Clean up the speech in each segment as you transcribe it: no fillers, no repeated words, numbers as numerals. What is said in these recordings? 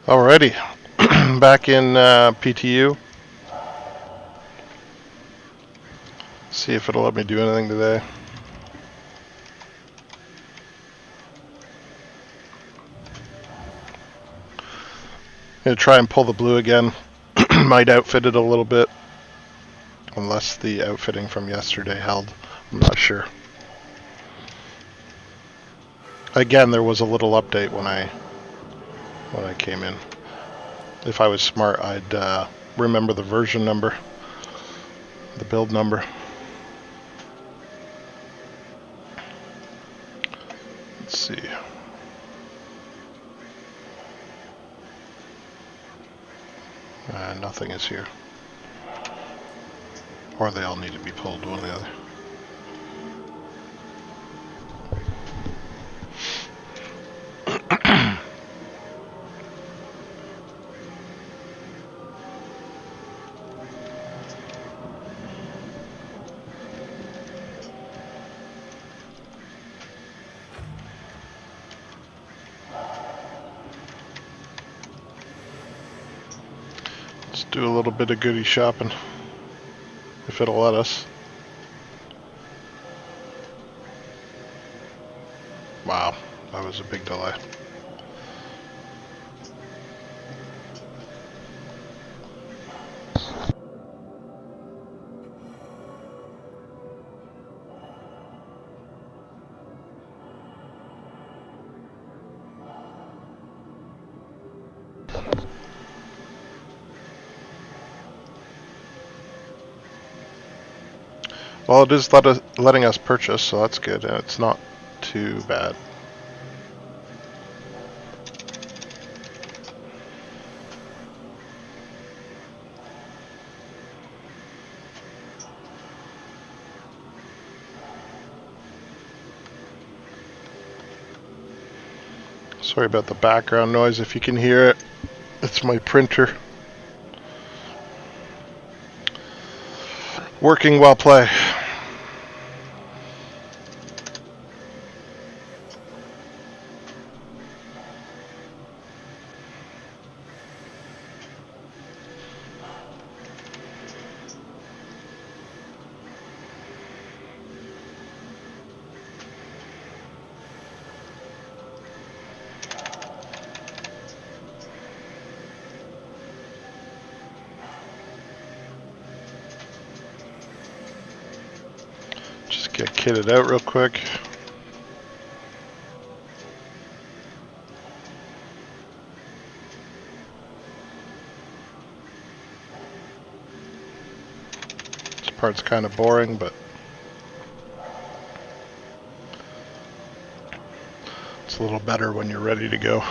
Alrighty, back in PTU. See if it'll let me do anything today. Gonna try and pull the blue again. Might outfit it a little bit, unless the outfitting from yesterday held. I'm not sure. Again, there was a little update when I came in. If I was smart, I'd remember the version number, the build number. Let's see. Nothing is here. Or they all need to be pulled, one or the other. Let's do a little bit of goodie shopping, if it'll let us. Wow, that was a big delay. Well, it is letting us purchase, so that's good, and it's not too bad. Sorry about the background noise if you can hear it. It's my printer. Working while play. Get kitted out real quick. This part's kind of boring, but it's a little better when you're ready to go.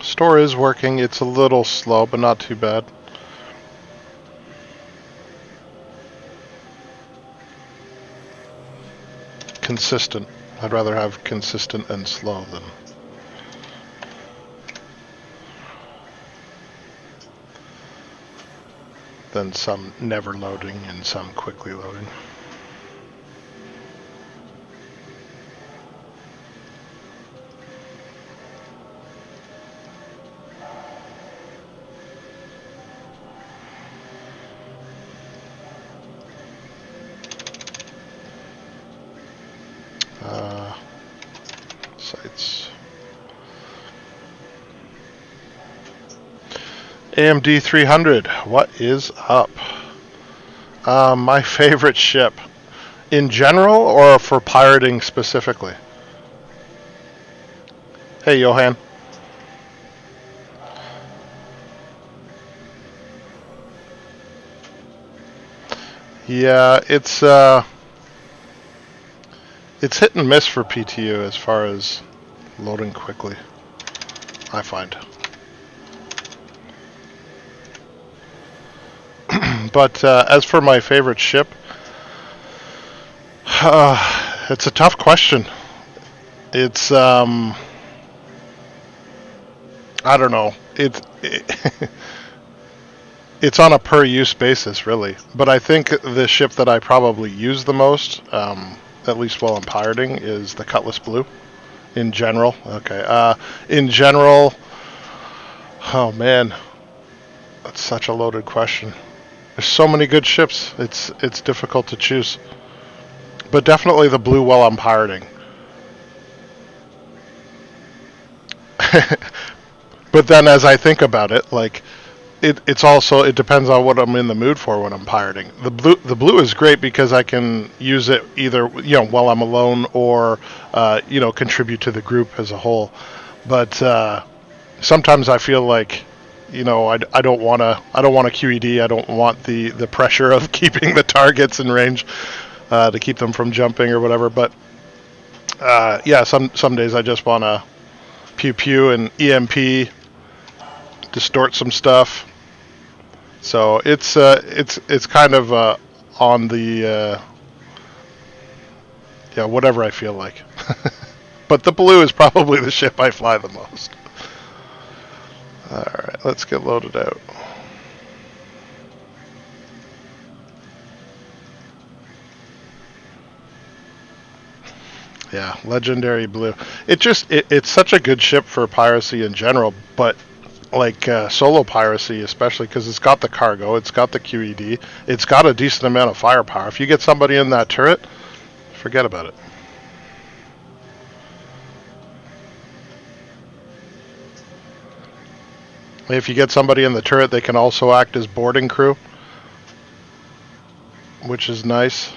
Store is working. It's a little slow, but not too bad. Consistent. I'd rather have consistent and slow than some never loading and some quickly loading. Sites. AMD 300, what is up? My favorite ship. In general, or for pirating specifically? Hey, Johan. Yeah, it's hit and miss for PTU as far as loading quickly, I find. But as for my favorite ship, it's a tough question. It's I don't know. It's on a per use basis, really. But I think the ship that I probably use the most, at least while I'm pirating, is the Cutlass Blue. In general, okay. In general, oh man, that's such a loaded question. There's so many good ships. It's difficult to choose. But definitely the blue while I'm pirating. But then as I think about it, like it's also it depends on what I'm in the mood for when I'm pirating. The blue is great because I can use it either while I'm alone or contribute to the group as a whole. But sometimes I feel like I don't want to QED. I don't want the pressure of keeping the targets in range to keep them from jumping or whatever. But yeah, some days I just want to pew pew and EMP, distort some stuff. So it's kind of on the whatever I feel like. But the blue is probably the ship I fly the most. All right, let's get loaded out. Yeah, legendary blue. It's such a good ship for piracy in general, but like solo piracy especially because it's got the cargo, it's got the QED, it's got a decent amount of firepower. If you get somebody in that turret, forget about it. If you get somebody in the turret, they can also act as boarding crew, which is nice.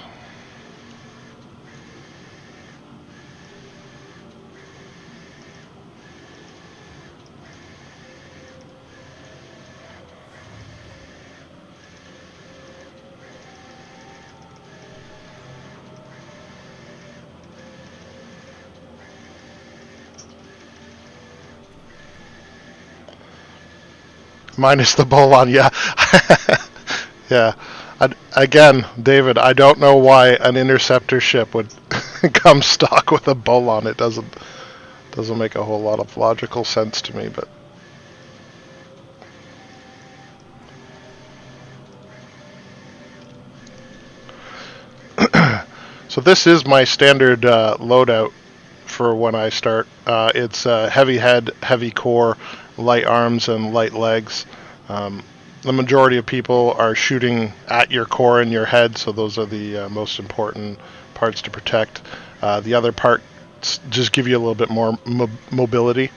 Minus the bolon, yeah. Yeah. Again, David, I don't know why an interceptor ship would come stock with a bolon. It doesn't make a whole lot of logical sense to me, but so this is my standard loadout for when I start. It's heavy head, heavy core, light arms, and light legs. The majority of people are shooting at your core and your head, so those are the most important parts to protect. The other parts just give you a little bit more mobility.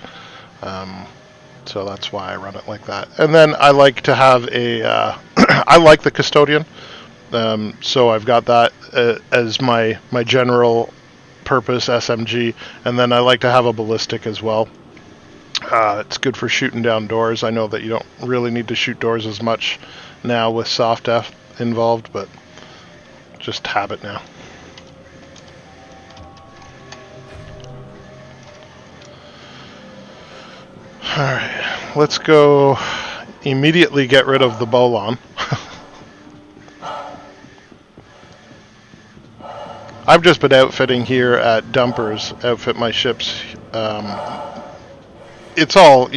So that's why I run it like that. And then I like to have I like the custodian. So I've got that as my general purpose SMG, and then I like to have a ballistic as well. It's good for shooting down doors. I know that you don't really need to shoot doors as much now with soft F involved, but just habit now. Alright, let's go immediately get rid of the bolon. I've just been outfitting here at Dumpers, outfit my ships. It's all,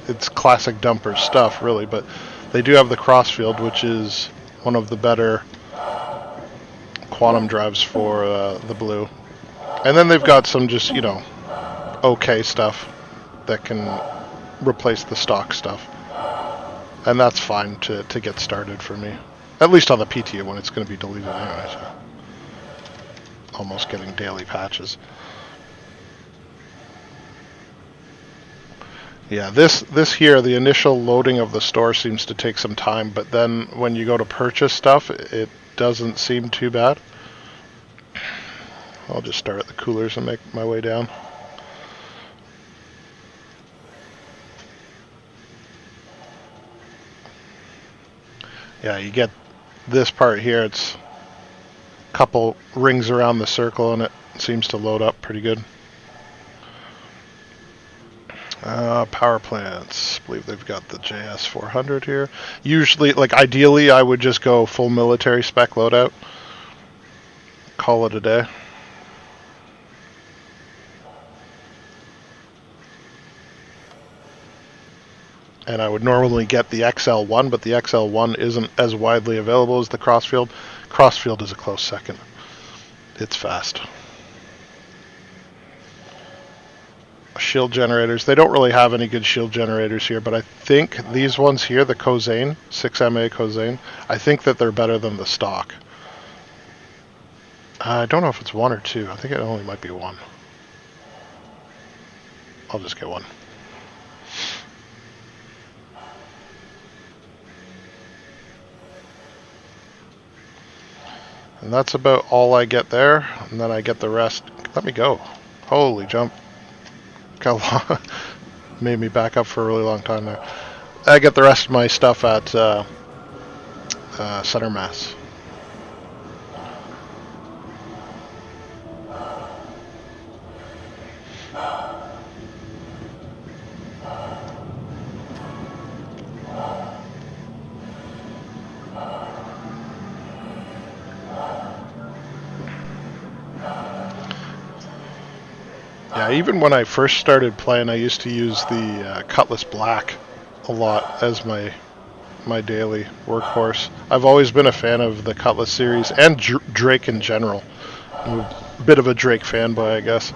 it's classic Dumpers stuff, really, but they do have the crossfield, which is one of the better quantum drives for the blue. And then they've got some just, okay stuff that can replace the stock stuff. And that's fine to get started for me. At least on the PTU when it's going to be deleted anyway, so. Almost getting daily patches. Yeah, this here, the initial loading of the store seems to take some time, but then when you go to purchase stuff, it doesn't seem too bad. I'll just start at the coolers and make my way down. Yeah, you get this part here, it's a couple rings around the circle and it seems to load up pretty good. Power plants. I believe they've got the JS 400 here. Usually, ideally, I would just go full military spec loadout. Call it a day. And I would normally get the XL1, but the XL1 isn't as widely available as the Crossfield. Crossfield is a close second. It's fast. Shield generators. They don't really have any good shield generators here, but I think these ones here, the Kozane, 6MA Kozane, I think that they're better than the stock. I don't know if it's 1 or 2. I think it only might be 1. I'll just get 1. And that's about all I get there, and then I get the rest. Let me go. Holy jump. Made me back up for a really long time there. I get the rest of my stuff at Center Mass. Yeah, even when I first started playing, I used to use the Cutlass Black a lot as my daily workhorse. I've always been a fan of the Cutlass series and Drake in general. I'm a bit of a Drake fanboy, I guess.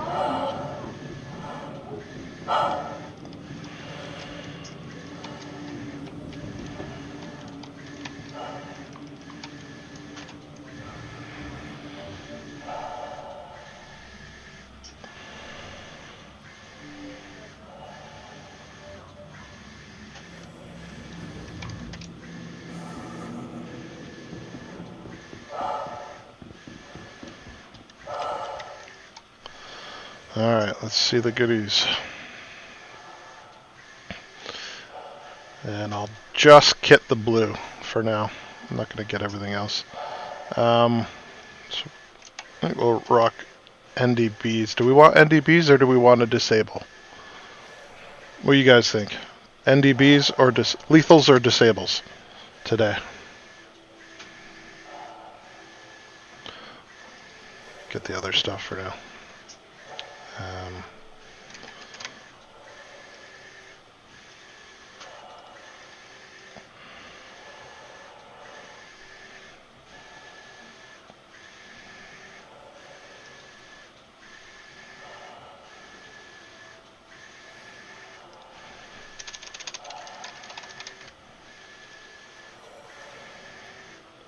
Alright, let's see the goodies. And I'll just kit the blue for now. I'm not going to get everything else. So I think we'll rock NDBs. Do we want NDBs or do we want to disable? What do you guys think? NDBs or lethals or disables today? Get the other stuff for now.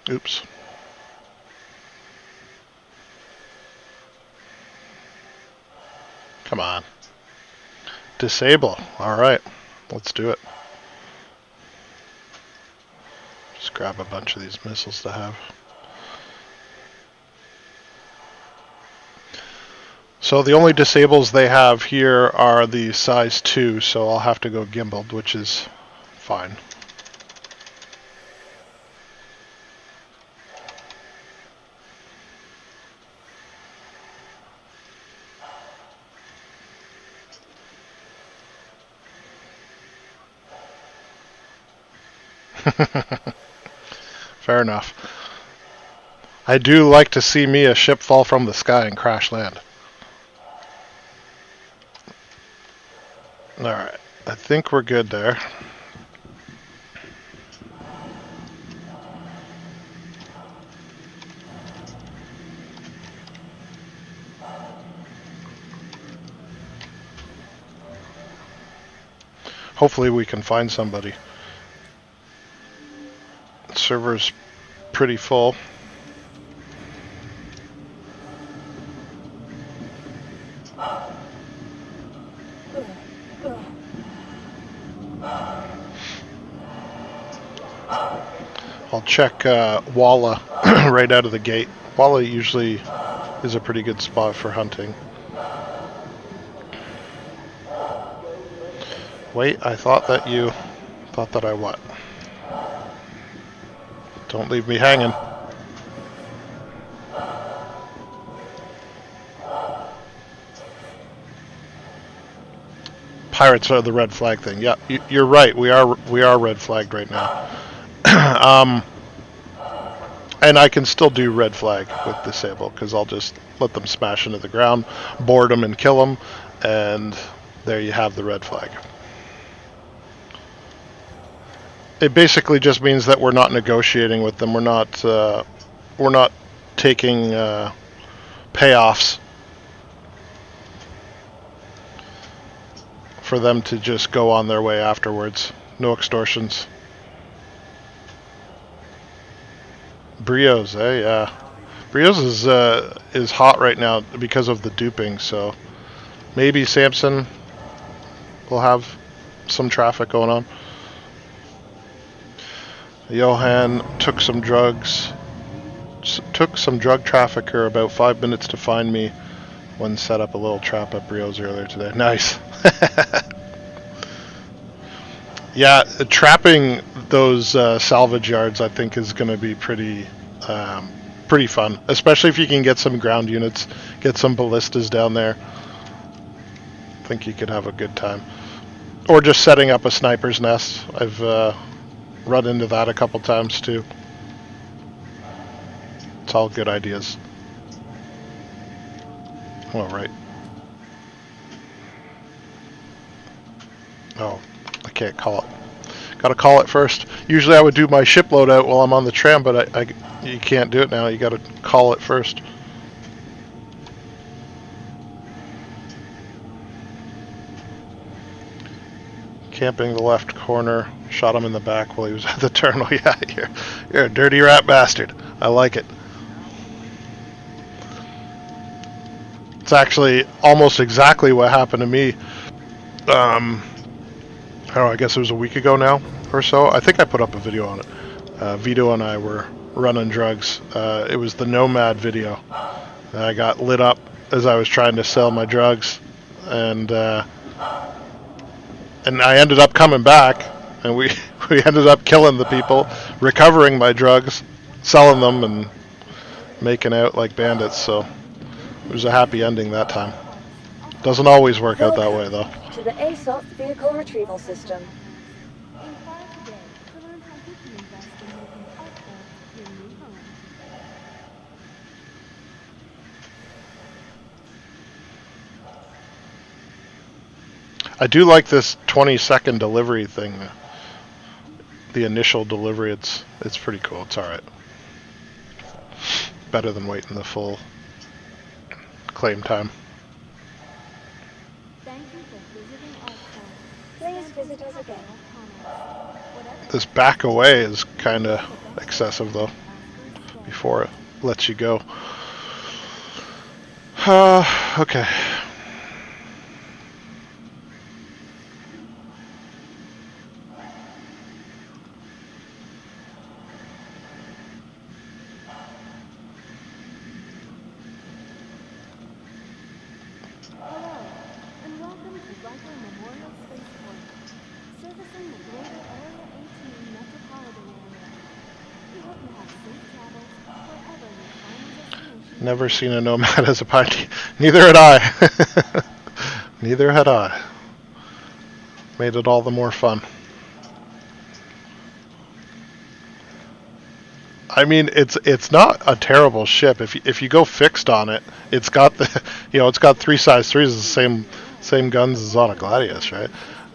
Oops. Come on. Disable. Alright. Let's do it. Just grab a bunch of these missiles to have. So the only disables they have here are the size 2, so I'll have to go gimbaled, which is fine. Fair enough. I do like to see me a ship fall from the sky and crash land. Alright, I think we're good there. Hopefully we can find somebody. Server's pretty full. I'll check Walla right out of the gate. Walla usually is a pretty good spot for hunting. Wait, I thought that you thought that I what? Don't leave me hanging. Pirates are the red flag thing. Yeah, you're right. We are red flagged right now. And I can still do red flag with disable because I'll just let them smash into the ground, board them and kill them, and there you have the red flag. It basically just means that we're not negotiating with them. We're not taking payoffs for them to just go on their way afterwards. No extortions. Brios, eh? Yeah. Brios is hot right now because of the duping, so maybe Samson will have some traffic going on. Johan took some drugs. Took some drug trafficker about 5 minutes to find me when set up a little trap at Brios earlier today. Nice. Yeah, trapping those salvage yards I think is going to be pretty fun, especially if you can get some ground units, get some ballistas down there. I think you could have a good time. Or just setting up a sniper's nest. I've run into that a couple times too. It's all good ideas. All right. Oh, I can't call it. Gotta call it first. Usually I would do my ship loadout while I'm on the tram, but you can't do it now. You gotta call it first. Camping the left corner. Shot him in the back while he was at the terminal. Yeah, you're a dirty rat bastard. I like it. It's actually almost exactly what happened to me. I don't know, I guess it was a week ago now or so. I think I put up a video on it. Vito and I were running drugs. It was the Nomad video. I got lit up as I was trying to sell my drugs, and I ended up coming back, and we ended up killing the people, recovering my drugs, selling them, and making out like bandits. So it was a happy ending that time. Doesn't always work out that way, though. To the ASOP vehicle retrieval system. I do like this 20-second delivery thing. The initial delivery, it's pretty cool. It's alright. Better than waiting the full claim time. Please visit us again. This back away is kind of excessive, though, before it lets you go. Okay. Never seen a Nomad as a party. Neither had I. Neither had I. Made it all the more fun. I mean, it's not a terrible ship. If you go fixed on it, it's got the it's got 3 size 3s, the same guns as on a Gladius, right?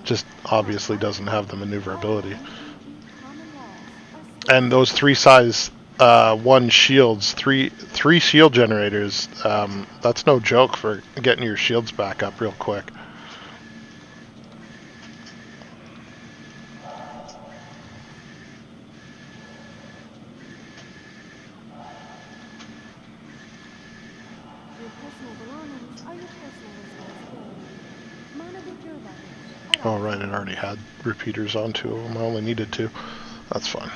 Just obviously doesn't have the maneuverability. And those 3 size 1 shields, three shield generators, that's no joke for getting your shields back up real quick. Oh right, it already had repeaters on 2 of them. I only needed 2. That's fine.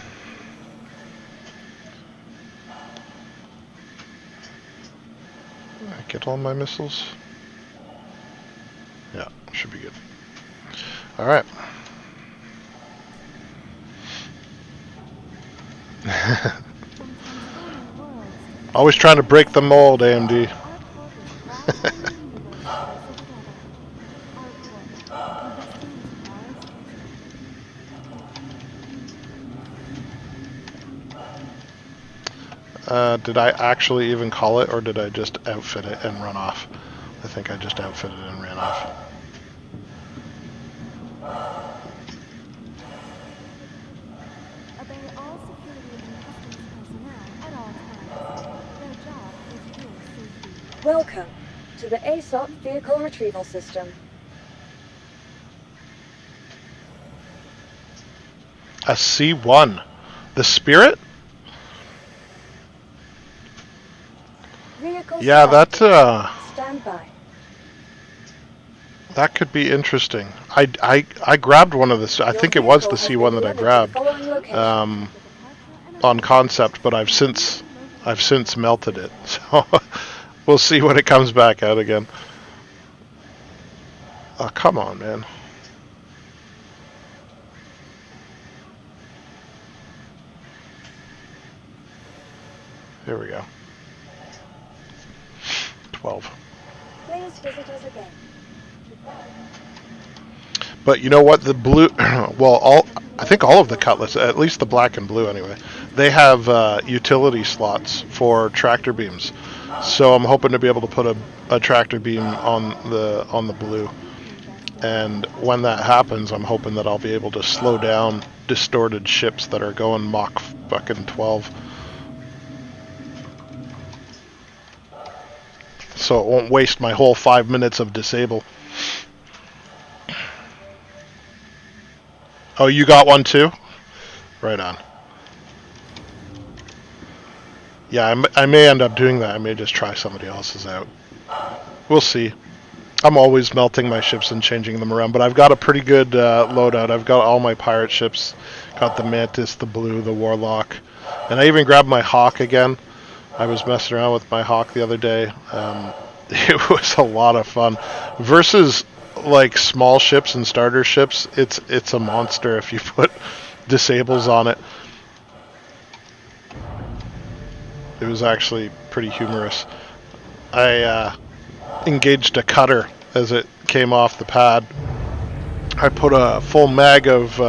I get all my missiles? Yeah, should be good. Alright. Always trying to break the mold, AMD. Did I actually even call it, or did I just outfit it and run off? I think I just outfitted and ran off. Welcome to the ASOP Vehicle Retrieval System. A C1. The Spirit? Vehicle Yeah, selected. that Stand by. that could be interesting. I grabbed one of the. I Your think it was vehicle the has C1 been that I delivered to the grabbed following location. on concept, but I've since melted it. So we'll see when it comes back out again. Oh, come on, man. Here we go. 12. Please visit us again. But you know what? The blue, well, I think all of the Cutlass, at least the black and blue anyway, they have utility slots for tractor beams. So I'm hoping to be able to put a tractor beam on the blue. And when that happens, I'm hoping that I'll be able to slow down distorted ships that are going Mach fucking 12. So it won't waste my whole 5 minutes of disable. Oh, you got one too? Right on. Yeah, I may end up doing that. I may just try somebody else's out. We'll see. I'm always melting my ships and changing them around, but I've got a pretty good loadout. I've got all my pirate ships. Got the Mantis, the Blue, the Warlock. And I even grabbed my Hawk again. I was messing around with my Hawk the other day. It was a lot of fun. Versus like small ships and starter ships, it's a monster if you put disables on it. It was actually pretty humorous. I engaged a cutter as it came off the pad. I put a full mag of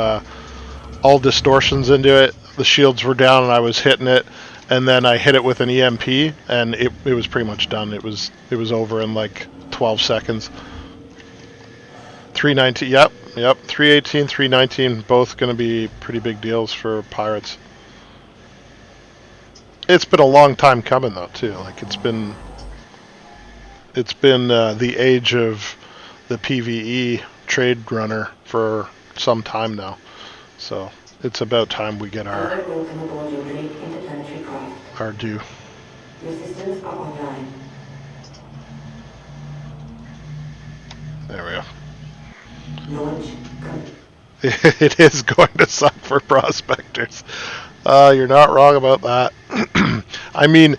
all distortions into it. The shields were down and I was hitting it, and then I hit it with an EMP and it was pretty much done. It was over in like 12 seconds. 319, yep, 318, 319, both going to be pretty big deals for pirates. It's been a long time coming though too. Like it's been the age of the PvE trade runner for some time now. So it's about time we get our due. Your systems are online. There we go. Launch. It is going to suck for prospectors. You're not wrong about that. I mean,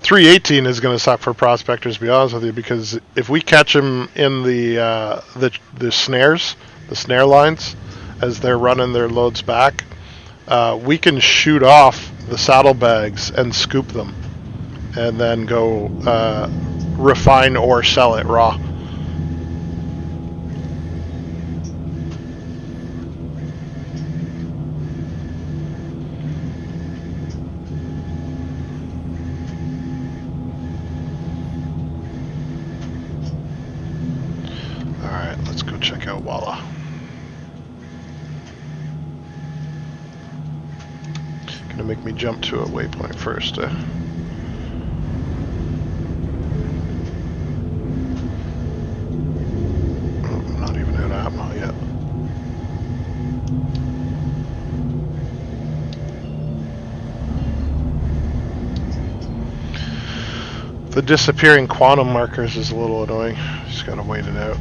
318 is going to suck for prospectors, to be honest with you, because if we catch them in the snares, the snare lines, as they're running their loads back, we can shoot off the saddlebags and scoop them, and then go refine or sell it raw. Let's go check out Walla. Gonna make me jump to a waypoint first. I'm not even out of ammo yet. The disappearing quantum markers is a little annoying. Just gotta wait it out.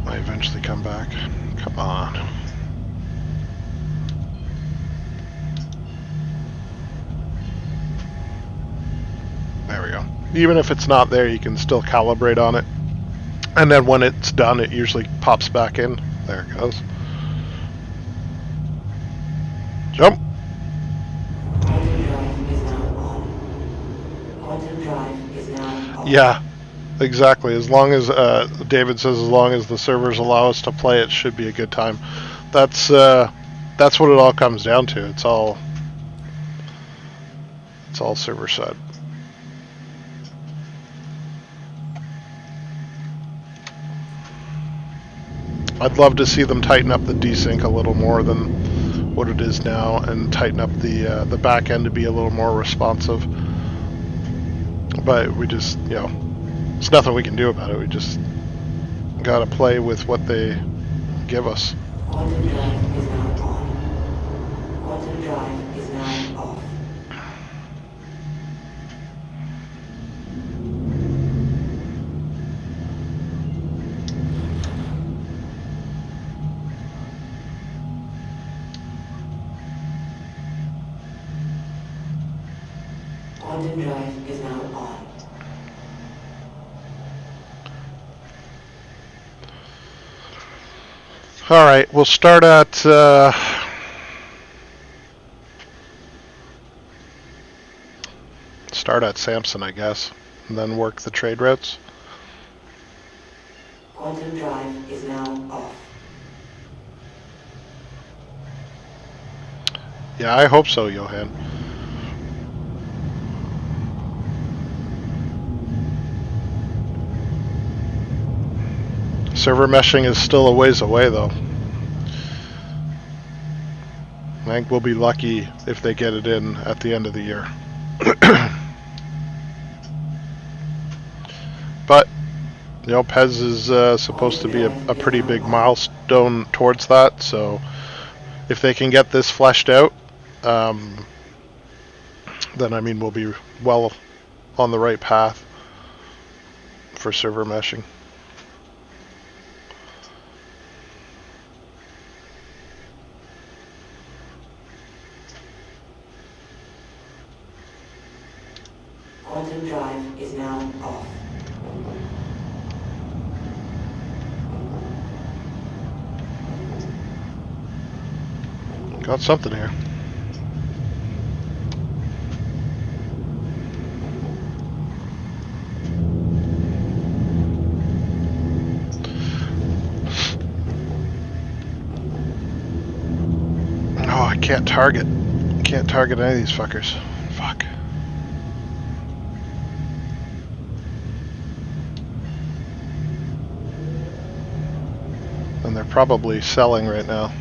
I eventually come back. Come on. There we go. Even if it's not there, you can still calibrate on it. And then when it's done, it usually pops back in. There it goes. Jump! Quantum drive is now on. Quantum drive is now on. Yeah. Exactly. As long as David says, as long as the servers allow us to play, it should be a good time. That's what it all comes down to. It's all server side. I'd love to see them tighten up the desync a little more than what it is now, and tighten up the back end to be a little more responsive. But we just, There's nothing we can do about it. We just gotta play with what they give us. Quantum drive is now on. Quantum drive is now off. Quantum drive is now on. All right, we'll start at Samson, I guess, and then work the trade routes. Quantum drive is now off. Yeah, I hope so, Johan. Server meshing is still a ways away, though. I think we'll be lucky if they get it in at the end of the year. But, you know, Pez is supposed to be a pretty big milestone towards that, so if they can get this fleshed out, then, I mean, we'll be well on the right path for server meshing. Quantum drive is now off. Got something here. Oh, I can't target. Can't target any of these fuckers. Fuck. And they're probably selling right now.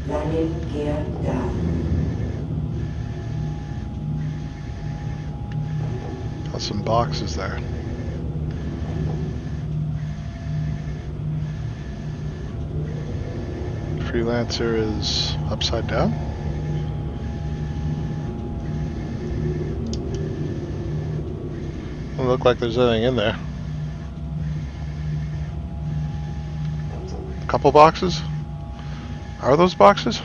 Landing gear down. Got some boxes there. Freelancer is upside down. Doesn't look like there's anything in there. A couple boxes? Are those boxes?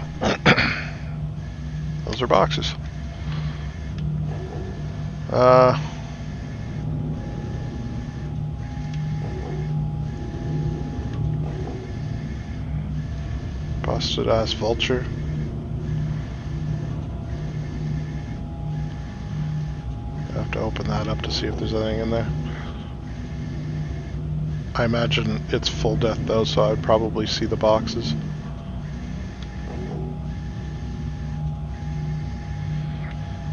Those are boxes. Busted ass vulture. I have to open that up to see if there's anything in there. I imagine it's full death though, so I would probably see the boxes.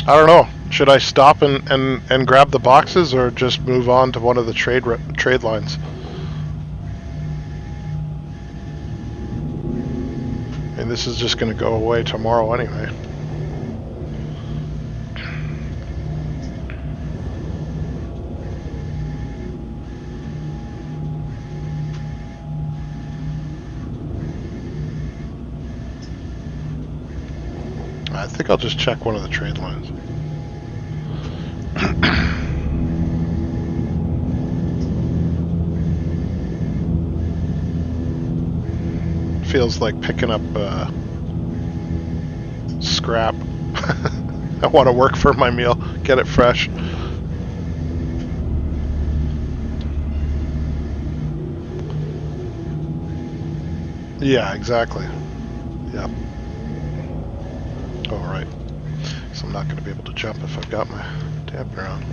I don't know. Should I stop and grab the boxes, or just move on to one of the trade lines? And this is just going to go away tomorrow anyway. I think I'll just check one of the trade lines. Feels like picking up scrap. I want to work for my meal, get it fresh. Yeah, exactly. Yep. All right. So I'm not going to be able to jump if I've got my dampener on.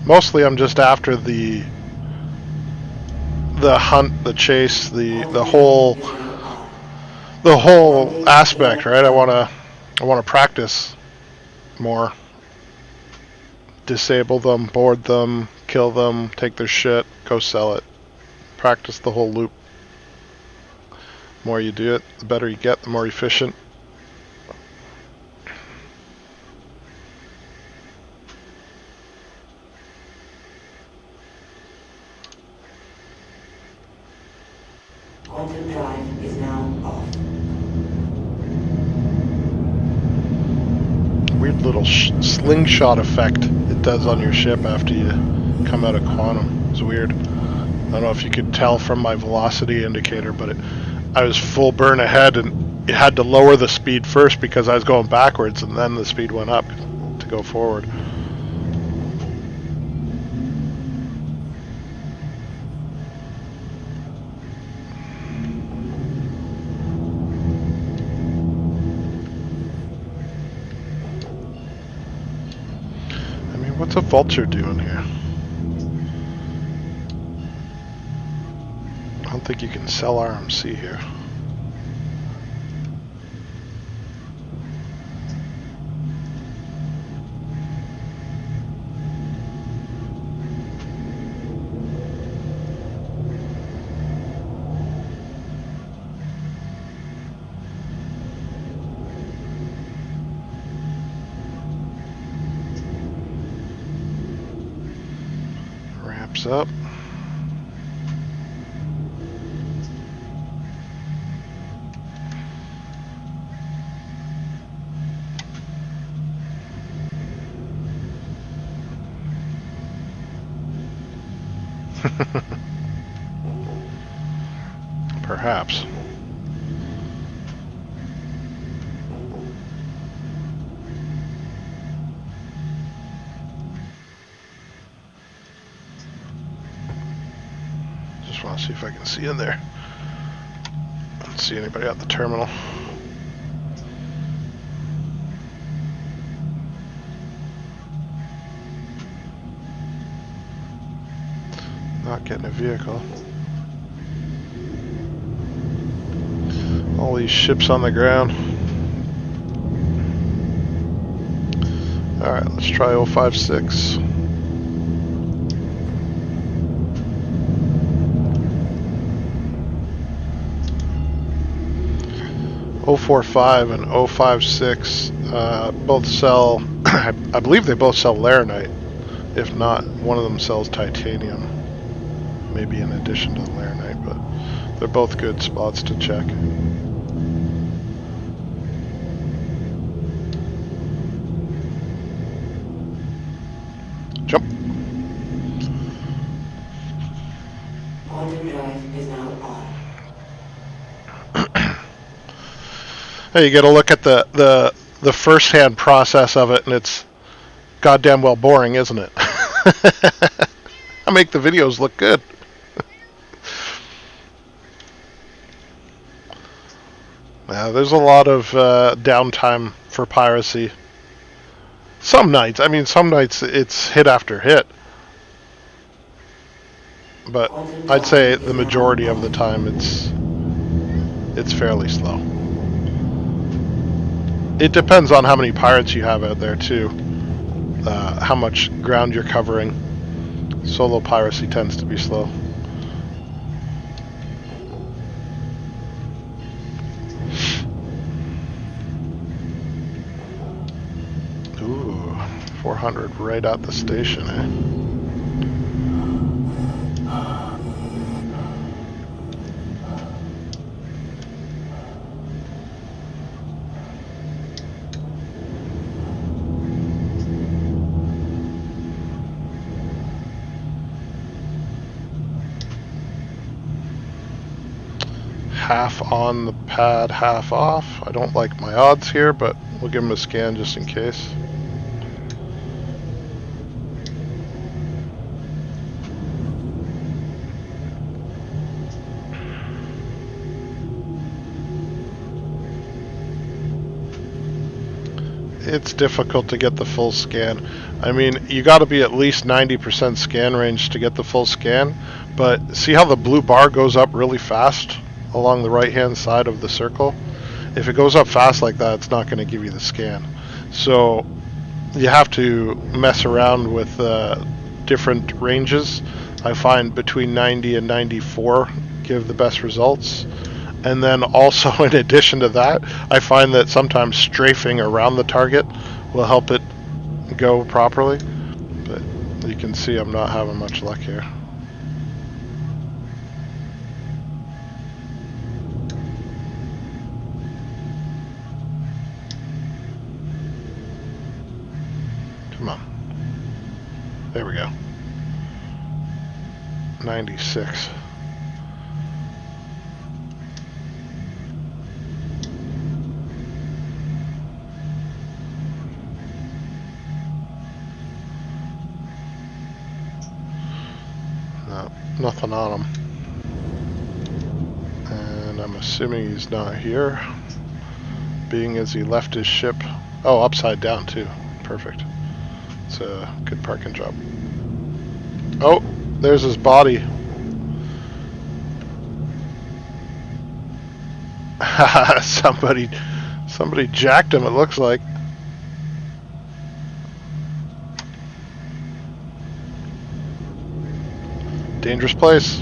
Mostly I'm just after the hunt, the chase, the whole aspect, right? I want to practice more disable them, board them, kill them, take their shit, go sell it. Practice the whole loop. The more you do it, the better you get, the more efficient. Quantum drive is now off. Weird little slingshot effect it does on your ship after you come out of quantum. It's weird. I don't know if you could tell from my velocity indicator, but I was full burn ahead and it had to lower the speed first because I was going backwards, and then the speed went up to go forward. I mean, what's a vulture doing here? I don't think you can sell RMC here. Ramps up. Perhaps. Just want to see if I can see in there. I don't see anybody at the terminal. Not getting a vehicle. All these ships on the ground. Alright, let's try 056. .045 and 056 both sell, I believe they both sell laranite. If not, one of them sells titanium. Maybe in addition to the laranite, but they're both good spots to check. Jump. Quantum drive is now on. Hey, you get a look at the first-hand process of it, and it's goddamn well boring, isn't it? I make the videos look good. Yeah, there's a lot of downtime for piracy. Some nights it's hit after hit. But I'd say the majority of the time it's fairly slow. It depends on how many pirates you have out there too. How much ground you're covering. Solo piracy tends to be slow. Ooh, 400 right at the station, eh? Half on the pad, half off. I don't like my odds here, but we'll give him a scan just in case. It's difficult to get the full scan. I mean, you got to be at least 90% scan range to get the full scan, but see how the blue bar goes up really fast along the right hand side of the circle? If it goes up fast like that, it's not going to give you the scan. So you have to mess around with different ranges. I find between 90 and 94 give the best results. And then also, in addition to that, I find that sometimes strafing around the target will help it go properly. But you can see I'm not having much luck here. Come on. There we go. 96. No, nothing on him. And I'm assuming he's not here, being as he left his ship. Oh, upside down too. Perfect. It's a good parking job. Oh, there's his body. Somebody jacked him, it looks like. Dangerous place.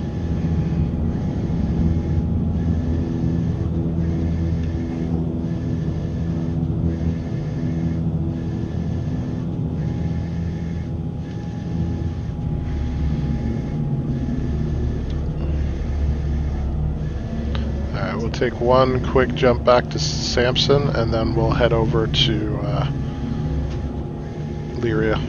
Alright, we'll take one quick jump back to Samson, and then we'll head over to Lyria.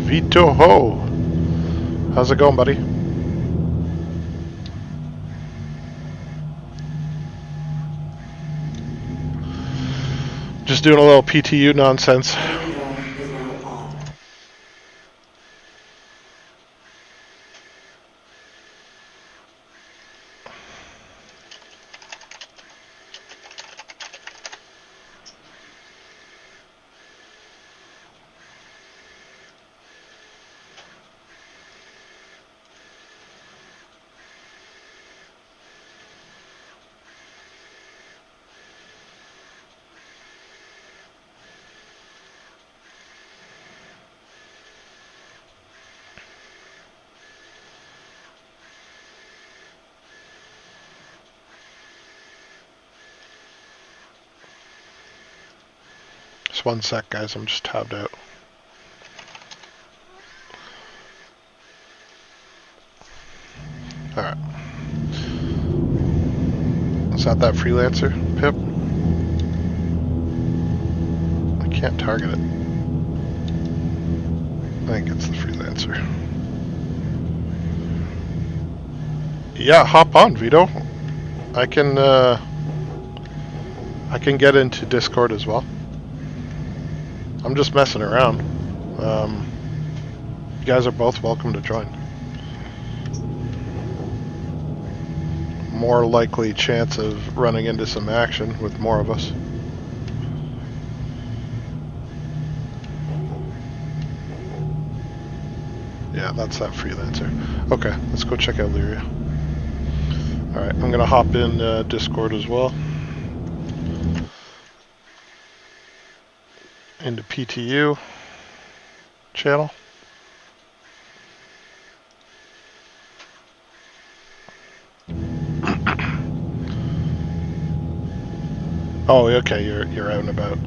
Vito Ho! How's it going, buddy? Just doing a little PTU nonsense. Overdrive is now on. Just one sec, guys. I'm just tabbed out. Alright. Is that freelancer, Pip? I can't target it. I think it's the freelancer. Yeah, hop on, Vito. I can get into Discord as well. I'm just messing around. You guys are both welcome to join. More likely chance of running into some action with more of us. Yeah, that's that freelancer. Okay, let's go check out Lyria. Alright, I'm gonna hop in Discord as well. Into PTU channel. Oh, okay, you're out and about.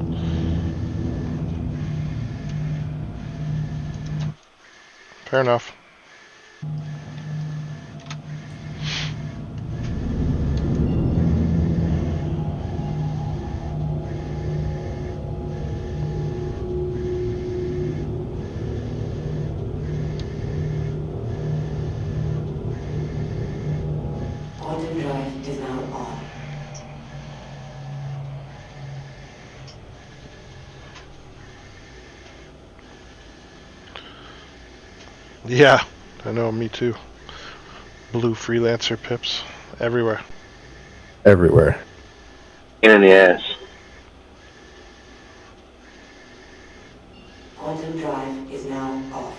Fair enough. Overdrive is now on. Yeah, I know, me too. Blue freelancer pips everywhere. Everywhere. In the ass. Quantum drive is now off.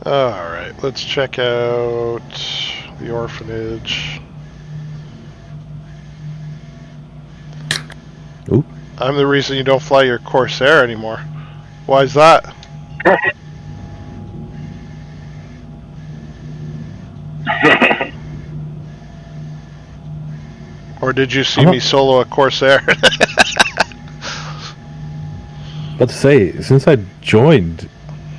Alright, let's check out the orphanage. Ooh. I'm the reason you don't fly your Corsair anymore. Why is that? Or did you see me solo a Corsair? About to say, since I joined,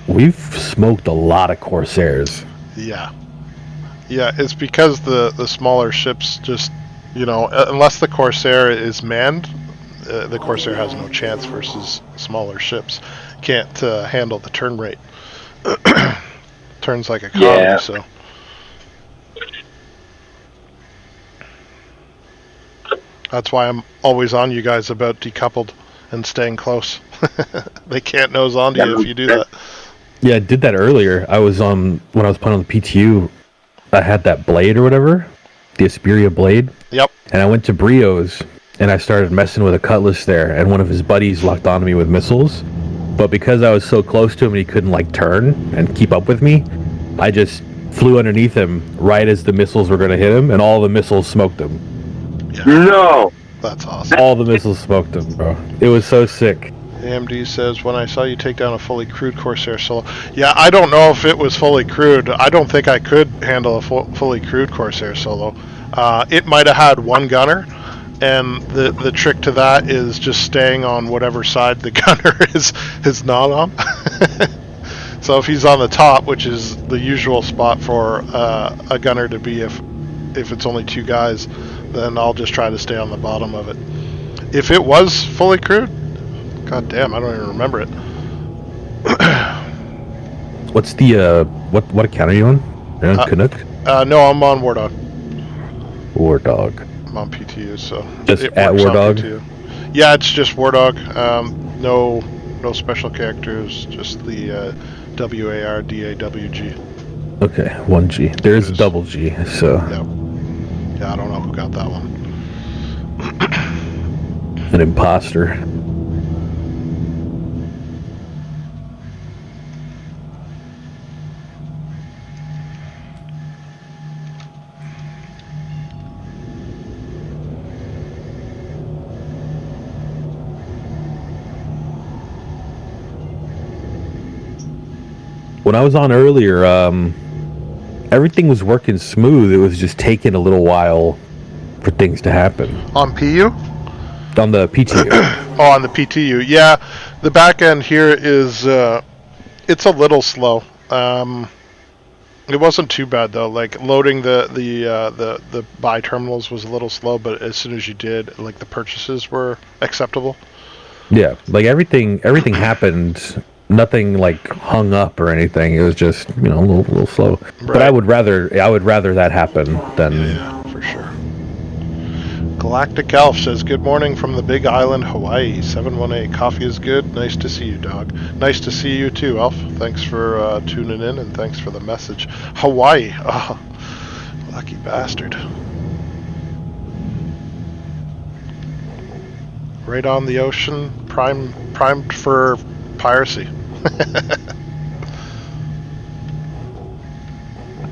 we've smoked a lot of Corsairs. Yeah. Yeah, it's because the smaller ships just, unless the Corsair is manned, the Corsair has no chance versus smaller ships. Can't handle the turn rate. Turns like a comedy, Yeah. so. That's why I'm always on you guys about decoupled and staying close. They can't nose onto you if you do that. Yeah, I did that earlier. I was on, when I was playing on the PTU, I had that blade or whatever, the Asperia blade. Yep. And I went to Brio's, and I started messing with a cutlass there, and one of his buddies locked onto me with missiles. But because I was so close to him and he couldn't, like, turn and keep up with me, I just flew underneath him right as the missiles were going to hit him, and all the missiles smoked him. Yeah. No! That's awesome. All the missiles smoked him, bro. It was so sick. AMD says, when I saw you take down a fully crewed Corsair solo. Yeah, I don't know if it was fully crewed. I don't think I could handle a fully crewed Corsair solo. It might have had one gunner, and the trick to that is just staying on whatever side the gunner is not on. So if he's on the top, which is the usual spot for a gunner to be if it's only two guys, then I'll just try to stay on the bottom of it. If it was fully crewed, god damn, I don't even remember it. What's the, what account are you on? You're on Canuck? No, I'm on War Dog. War Dog. I'm on PTU, so Just it at works War on Dog? PTU. Yeah, it's just War Dog. No special characters, just the WARDAWG. Okay, 1G. There's double G, so. Yeah, I don't know who got that one. An imposter. When I was on earlier, everything was working smooth. It was just taking a little while for things to happen. On PU? On the PTU. Oh, on the PTU. Yeah, the back end here is it's a little slow. It wasn't too bad though. Like loading the buy terminals was a little slow, but as soon as you did, like the purchases were acceptable. Yeah, like everything happened. Nothing like hung up or anything. It was just a little slow. Right. But I would rather that happen than. Yeah, for sure. Galactic Elf says, good morning from the Big Island, Hawaii. 718, coffee is good. Nice to see you, dog. Nice to see you too, Elf. Thanks for tuning in, and thanks for the message. Hawaii. Oh, lucky bastard. Right on the ocean, primed for piracy.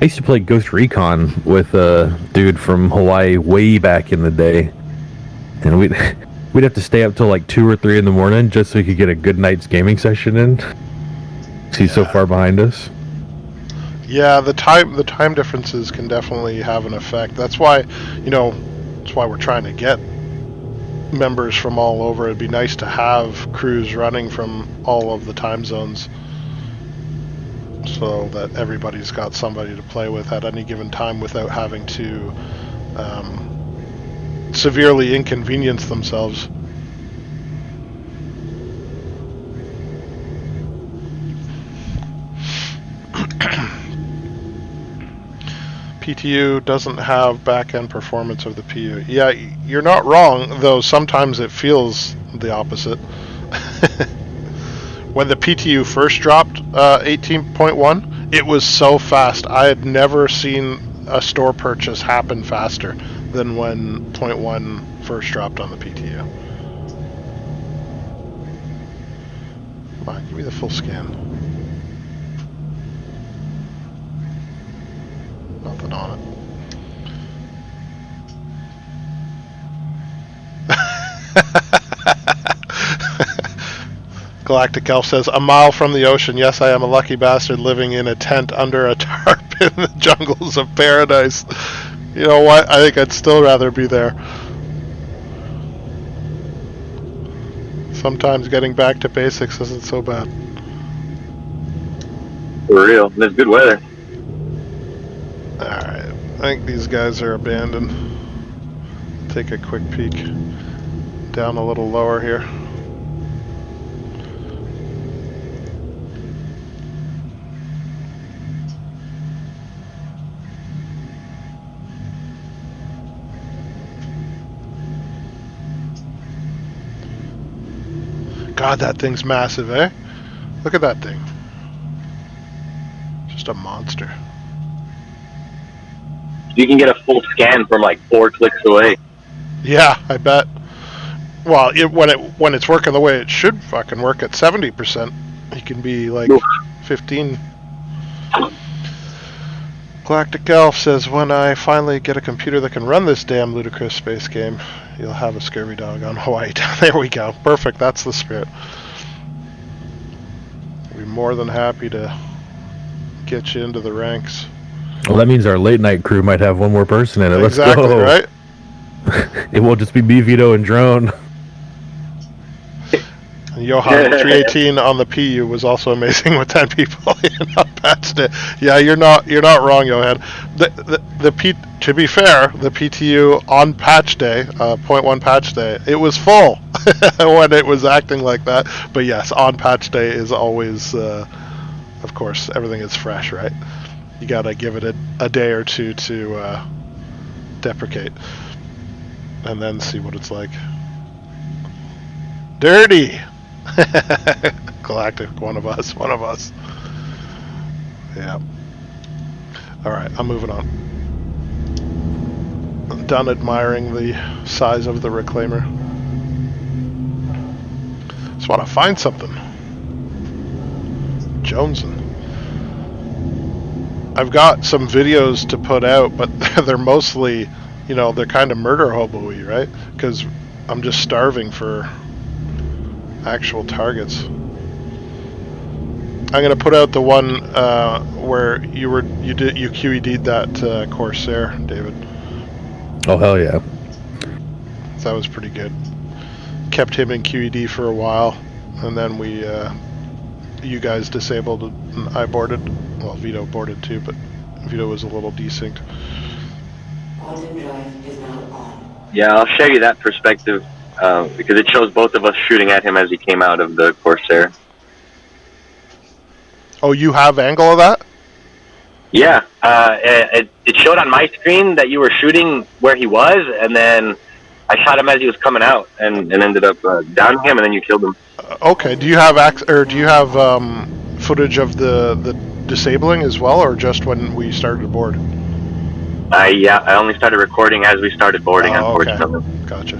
I used to play Ghost Recon with a dude from Hawaii way back in the day, and we'd have to stay up till like 2 or 3 in the morning just so we could get a good night's gaming session in. He's so far behind us. Yeah, the time differences can definitely have an effect. That's why, that's why we're trying to get members from all over. It'd be nice to have crews running from all of the time zones, so that everybody's got somebody to play with at any given time without having to severely inconvenience themselves. PTU doesn't have back-end performance of the PU. Yeah, you're not wrong, though sometimes it feels the opposite. When the PTU first dropped 18.1, it was so fast. I had never seen a store purchase happen faster than when 0.1 first dropped on the PTU. Come on, give me the full scan. on it. Galactic Elf says, a mile from the ocean. Yes, I am a lucky bastard living in a tent under a tarp in the jungles of paradise. You know what? I think I'd still rather be there. Sometimes getting back to basics isn't so bad. For real. There's good weather. Alright, I think these guys are abandoned. Take a quick peek down a little lower here. God, that thing's massive, eh? Look at that thing. Just a monster. You can get a full scan from like 4 clicks away. Yeah, I bet. Well, when it's working the way it should fucking work at 70%, you can be like 15. Galactic Elf says, when I finally get a computer that can run this damn ludicrous space game, you'll have a scurvy dog on Hawaii Town. There we go. Perfect. That's the spirit. We'd be more than happy to get you into the ranks. Well, that means our late night crew might have one more person in it. Let's Exactly, go. right? It won't just be me, Vito, and Drone. And Johan 318 on the PU was also amazing with 10 people on patch day. Yeah, you're not wrong, Johan. To be fair, the PTU on patch day, 0.1 patch day, it was full when it was acting like that. But yes, on patch day is always, of course, everything is fresh, right? You gotta give it a day or two to deprecate, and then see what it's like. Dirty. Galactic, one of us. Yeah. Alright, I'm moving on. I'm done admiring the size of the reclaimer. Just want to find something. Jonesing. I've got some videos to put out, but they're mostly, they're kind of murder hobo-y, right? Because I'm just starving for actual targets. I'm gonna put out the one where you QED'd that Corsair, David. Oh hell yeah! That was pretty good. Kept him in QED for a while, and then you guys disabled and I boarded. Well, Vito boarded too, but Vito was a little desynced. Quantum drive is now on. Yeah, I'll show you that perspective. Because it shows both of us shooting at him as he came out of the Corsair. Oh, you have angle of that? Yeah, it showed on my screen that you were shooting where he was, and then I shot him as he was coming out, and ended up downing him, and then you killed him. Okay. Do you have footage of the disabling as well, or just when we started to board? Yeah, I only started recording as we started boarding, unfortunately. Okay. Gotcha.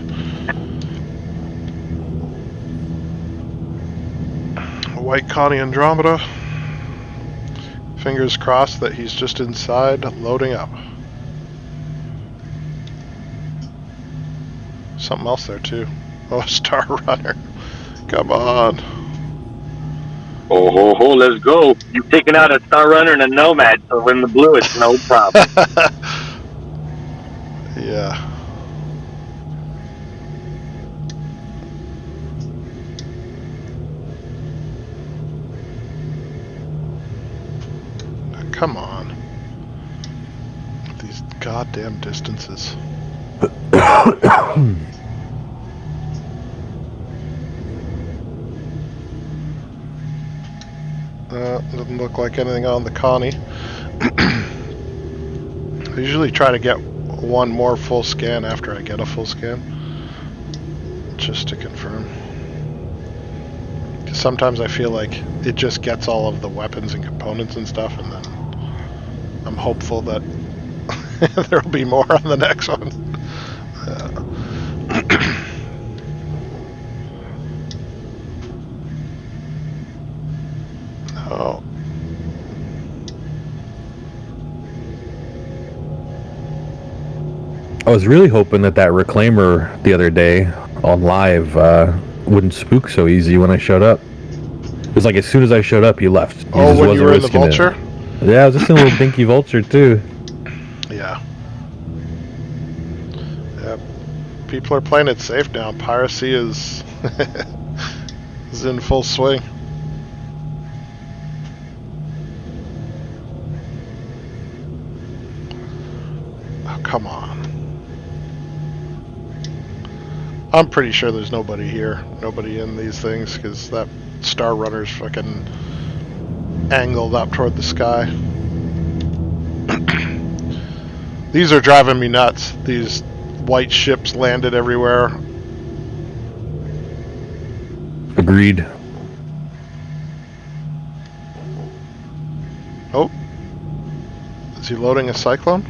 White Connie Andromeda. Fingers crossed that he's just inside loading up. Something else there too. Oh, Star Runner. Come on. Oh, let's go. You've taken out a Star Runner and a Nomad, so when the blue, it's no problem. Yeah. Come on. These goddamn distances. Doesn't look like anything on the Connie. I usually try to get one more full scan after I get a full scan, just to confirm. Because sometimes I feel like it just gets all of the weapons and components and stuff, and then I'm hopeful that there'll be more on the next one. No. I was really hoping that reclaimer the other day on live wouldn't spook so easy when I showed up. It was like as soon as I showed up, he left. He Oh, just when wasn't you were in the risking it. vulture? Yeah, I was just in a little dinky vulture too. Yeah. Yeah. People are playing it safe now. Piracy is is in full swing. Oh, come on. I'm pretty sure there's nobody here. Nobody in these things, because that Star Runner's fucking angled up toward the sky. These are driving me nuts. These white ships landed everywhere. Agreed. Oh. Is he loading a cyclone?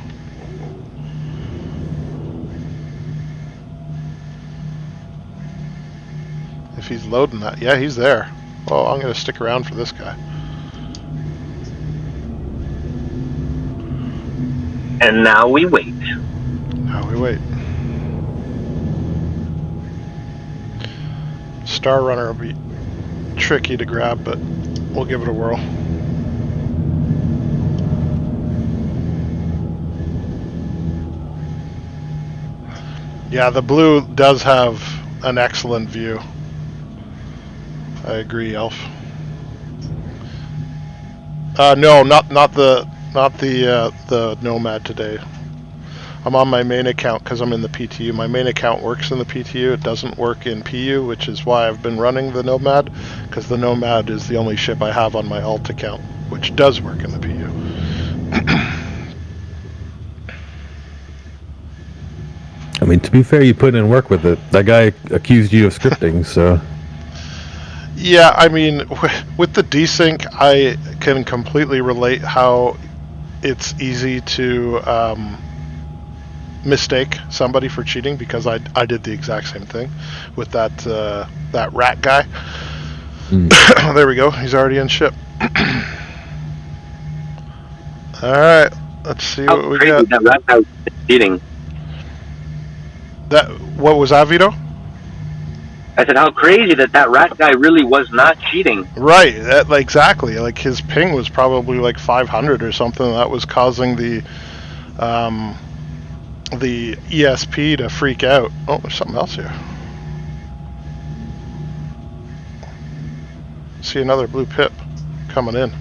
If he's loading that, yeah, he's there. Oh, I'm gonna stick around for this guy. And now we wait. Now we wait. Star Runner will be tricky to grab, but we'll give it a whirl. Yeah, the blue does have an excellent view. I agree, Elf. No, not the Nomad today. I'm on my main account because I'm in the PTU. My main account works in the PTU. It doesn't work in PU, which is why I've been running the Nomad, because the Nomad is the only ship I have on my alt account, which does work in the PU. I mean, to be fair, you put in work with it. That guy accused you of scripting, so... Yeah, I mean, with the desync, I can completely relate how it's easy to mistake somebody for cheating, because I did the exact same thing with that rat guy. There we go. He's already in ship. All right, let's see what we got. That rat guy was cheating. What was that, Vito? I said, how crazy that rat guy really was not cheating. Right, exactly. Like, his ping was probably like 500 or something. That was causing the ESP to freak out. Oh, there's something else here. See another blue pip coming in.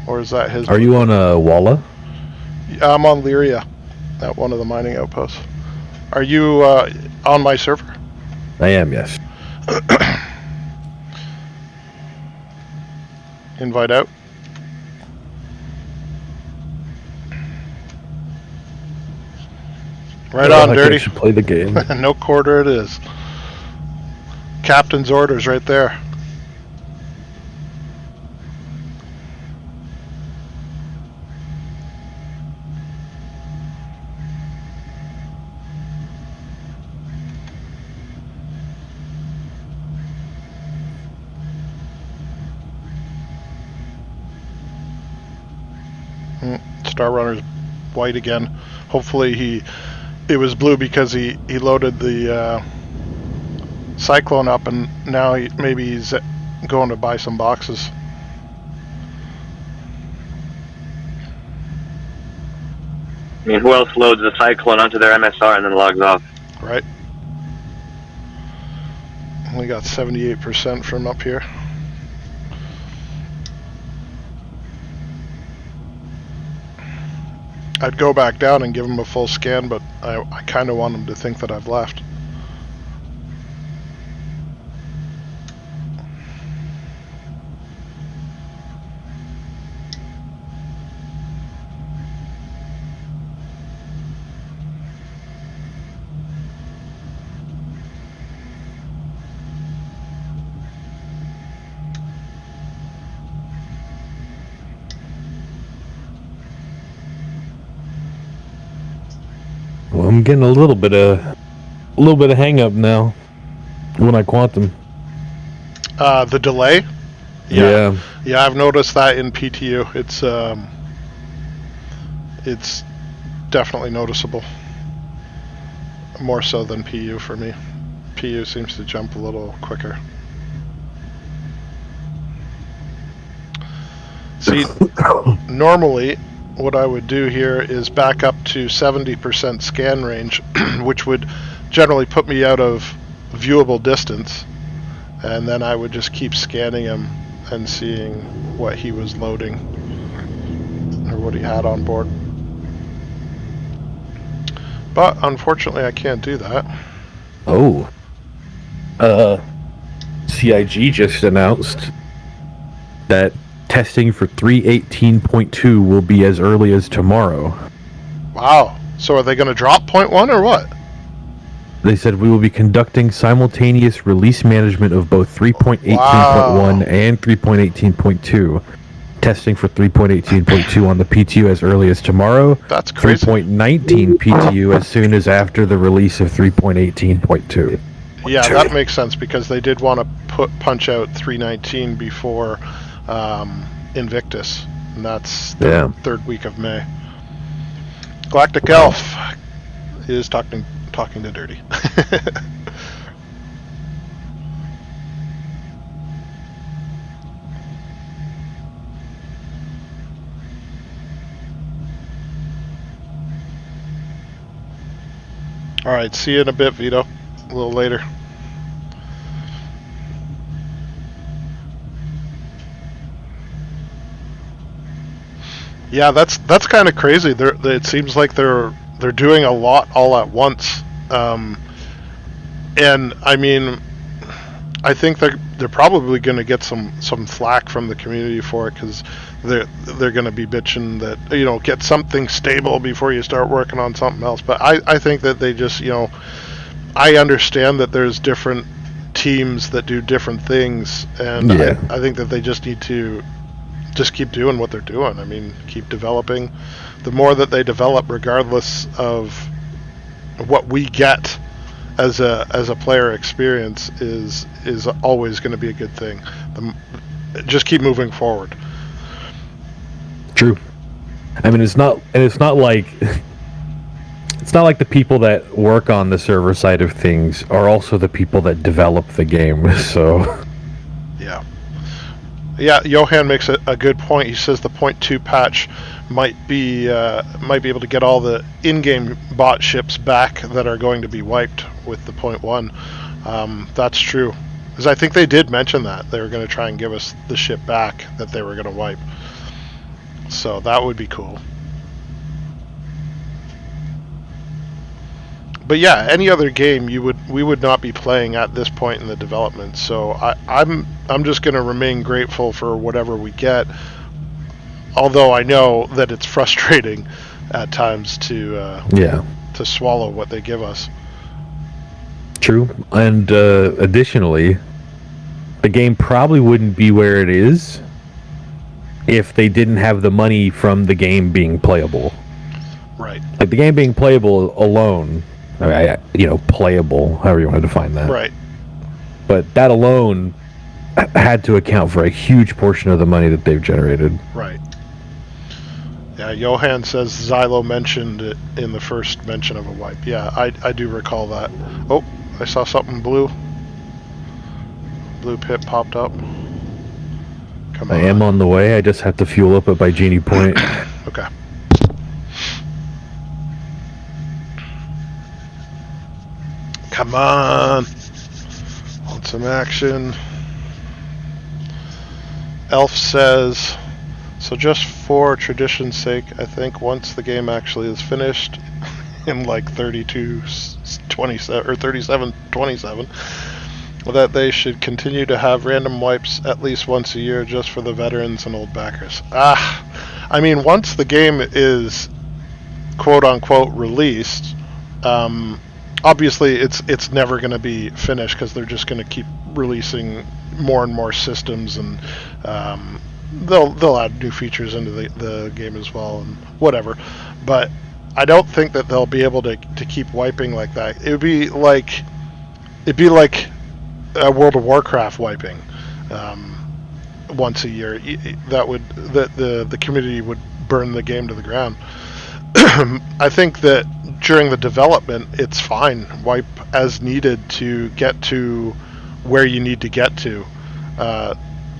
Or is that his? Are you on a Walla? I'm on Lyria, at one of the mining outposts. Are you on my server? I am, yes. Invite out. Right on, Dirty. I should play the game. No quarter it is. Captain's orders right there. Star Runner's white again. Hopefully it was blue because he loaded the Cyclone up, and now maybe he's going to buy some boxes. I mean, who else loads the Cyclone onto their MSR and then logs off? Right. Only got 78% from up here. I'd go back down and give him a full scan, but I kind of want him to think that I've left. Well, I'm getting a little bit of hang up now when I quantum. The delay? Yeah, I've noticed that in PTU. It's definitely noticeable. More so than PU for me. PU seems to jump a little quicker. See, normally what I would do here is back up to 70% scan range, which would generally put me out of viewable distance, and then I would just keep scanning him and seeing what he was loading or what he had on board. But unfortunately I can't do that. Oh. CIG just announced that testing for 3.18.2 will be as early as tomorrow. Wow. So are they going to drop 0.1 or what? They said we will be conducting simultaneous release management of both 3.18.1 Wow. and 3.18.2. Testing for 3.18.2 on the PTU as early as tomorrow. That's crazy. 3.19 PTU as soon as after the release of 3.18.2. Yeah, that makes sense because they did want to punch out 319 before Invictus, and that's the third week of May. Galactic Elf is talking to Dirty. All right, see you in a bit, Vito. A little later. Yeah, that's kind of crazy. It seems like they're doing a lot all at once, and I mean, I think they're probably going to get some flack from the community for it because they're going to be bitching that get something stable before you start working on something else. But I think that they just I understand that there's different teams that do different things, and I think that they just need to just keep doing what they're doing. I mean, keep developing. The more that they develop, regardless of what we get as a player experience, is always going to be a good thing. Just keep moving forward. True. I mean, it's not like it's not like the people that work on the server side of things are also the people that develop the game. So yeah, Johan makes a good point. He says the 0.2 patch might be able to get all the in-game bot ships back that are going to be wiped with the 0.1. That's true, because I think they did mention that they were going to try and give us the ship back that they were going to wipe. So that would be cool. But yeah, any other game we would not be playing at this point in the development. So I'm just going to remain grateful for whatever we get. Although I know that it's frustrating at times to swallow what they give us. True, and additionally, the game probably wouldn't be where it is if they didn't have the money from the game being playable. Right. Like the game being playable alone. Playable, however you want to define that. Right. But that alone had to account for a huge portion of the money that they've generated. Right. Yeah, Johan says Xylo mentioned it in the first mention of a wipe. Yeah, I do recall that. Oh, I saw something blue. Blue pit popped up. Come on. I am on the way. I just have to fuel up at my Genie Point. Okay. Come on. Want some action. Elf says, so just for tradition's sake, I think once the game actually is finished in like 32-27 or 37-27, that they should continue to have random wipes at least once a year just for the veterans and old backers. I mean, once the game is quote-unquote released, obviously it's never going to be finished because they're just going to keep releasing more and more systems, and they'll add new features into the game as well and whatever. But I don't think that they'll be able to keep wiping like that. It'd be like World of Warcraft wiping, once a year. That would the community would burn the game to the ground. I think that during the development, it's fine. Wipe as needed to get to where you need to get to,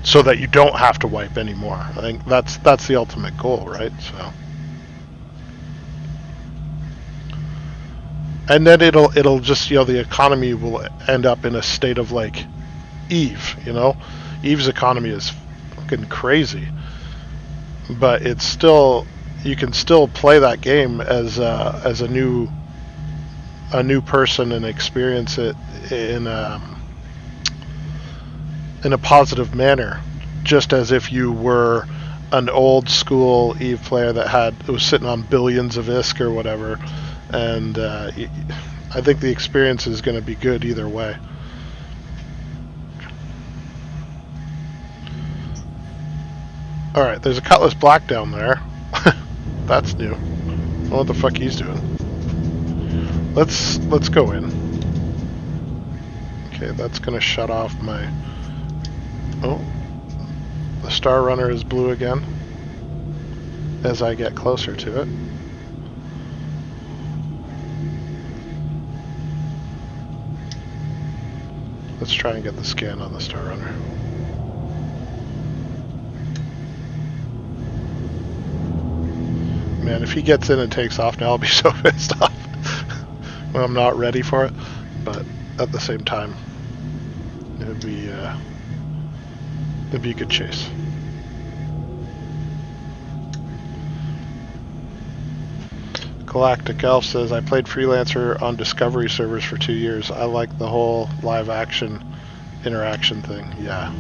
so that you don't have to wipe anymore. I think that's the ultimate goal, right? So, and then it'll just, you know, the economy will end up in a state of like Eve. You know, Eve's economy is fucking crazy, but it's still, you can still play that game as a new person and experience it in a positive manner, just as if you were an old school Eve player that was sitting on billions of ISK or whatever. And I think the experience is going to be good either way. All right, there's a Cutlass Black down there. That's new. I don't know what the fuck he's doing. Let's go in. Okay, that's gonna shut off my. Oh, the Star Runner is blue again. As I get closer to it. Let's try and get the scan on the Star Runner. Man, if he gets in and takes off now, I'll be so pissed off. Well, I'm not ready for it, but at the same time, it'd be a good chase. Galactic Elf says, I played Freelancer on Discovery servers for 2 years. I like the whole live action interaction thing. Yeah.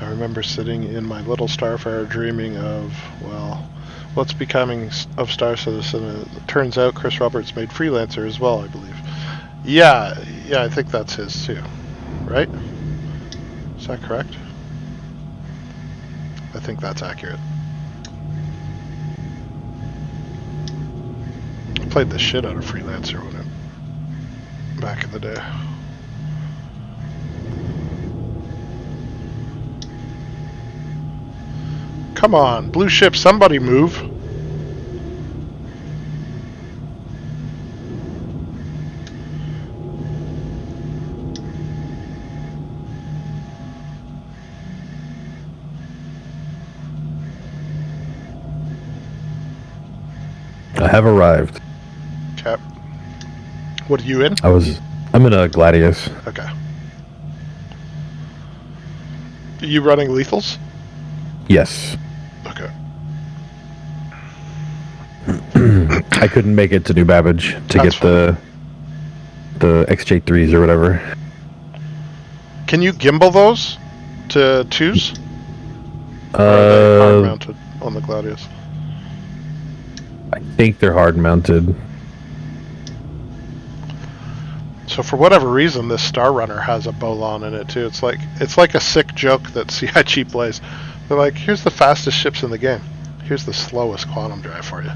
I remember sitting in my little Starfire dreaming of, well, what's becoming of Star Citizen. It turns out Chris Roberts made Freelancer as well, I believe. Yeah, I think that's his too. Right? Is that correct? I think that's accurate. I played the shit out of Freelancer back in the day. Come on, blue ship, somebody move. I have arrived. Okay. What are you in? I'm in a Gladius. Okay. Are you running lethals? Yes. Okay. I couldn't make it to New Babbage to That's get the XJ3s or whatever. Can you gimbal those to 2s? Or are they hard mounted on the Gladius? I think they're hard mounted. So for whatever reason, this Star Runner has a Bolon in it too. It's like a sick joke that CIG plays. They're like, here's the fastest ships in the game. Here's the slowest quantum drive for you.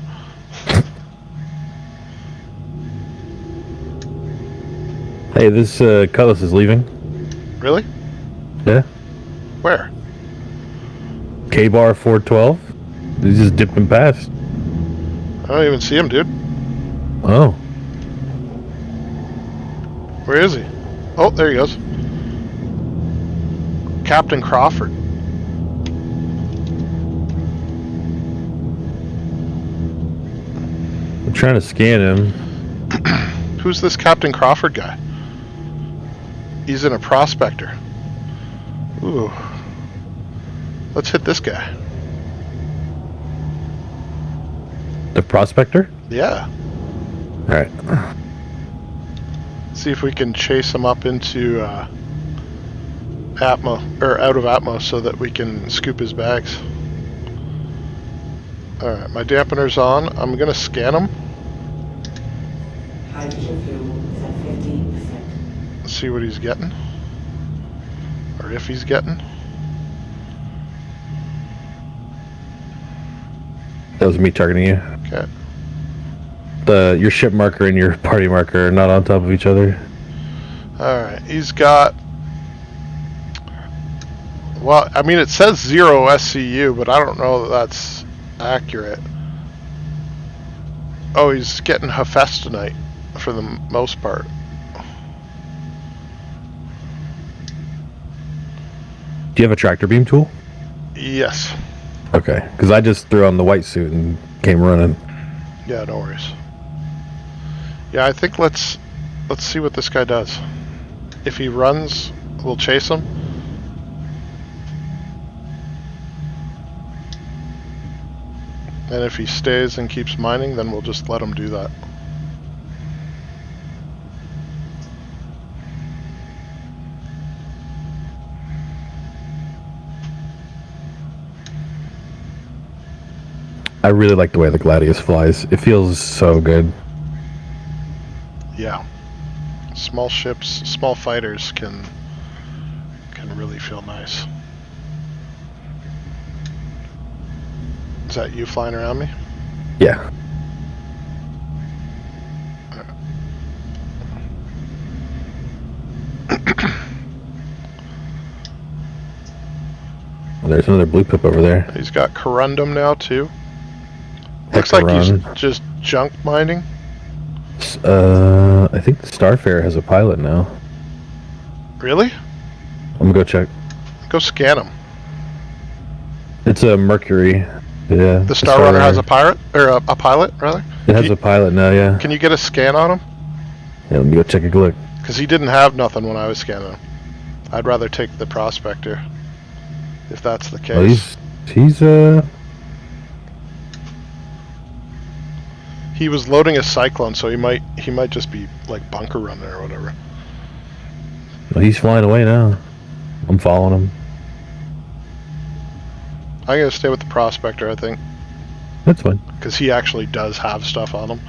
Hey, this Cutlass is leaving. Really? Yeah. Where? K-bar 412. He's just dipping past. I don't even see him, dude. Oh. Where is he? Oh, there he goes. Captain Crawford. I'm trying to scan him. Who's this Captain Crawford guy? He's in a prospector. Ooh. Let's hit this guy. The prospector? Yeah. Alright. See if we can chase him up into Atmo, or out of Atmos, so that we can scoop his bags. Alright, my dampener's on. I'm gonna scan him. Hydrogen fuel is at 50%. See what he's getting. Or if he's getting. That was me targeting you. Okay. Your ship marker and your party marker are not on top of each other. Alright, he's got... Well, I mean, it says 0 SCU, but I don't know that that's accurate. Oh, he's getting Hephaestonite for the most part. Do you have a tractor beam tool? Yes. Okay, because I just threw on the white suit and came running. Yeah, no worries. Yeah, I think let's see what this guy does. If he runs, we'll chase him. And if he stays and keeps mining, then we'll just let him do that. I really like the way the Gladius flies. It feels so good. Yeah. Small ships, small fighters can really feel nice. Is that you flying around me? Yeah. There's another blue pip over there. He's got corundum now too. Looks like he's just junk mining. I think the Starfarer has a pilot now. Really? I'm gonna go check. Go scan him. It's a Mercury. Yeah. The Star Runner has a pirate, or a pilot, rather? It has a pilot now, yeah. Can you get a scan on him? Yeah, let me go check a look. Because he didn't have nothing when I was scanning him. I'd rather take the Prospector, if that's the case. Well, he's He was loading a Cyclone, so he might just be like bunker running or whatever. Well, he's flying away now. I'm following him. I'm gonna stay with the Prospector, I think, That's fine. because he actually does have stuff on him.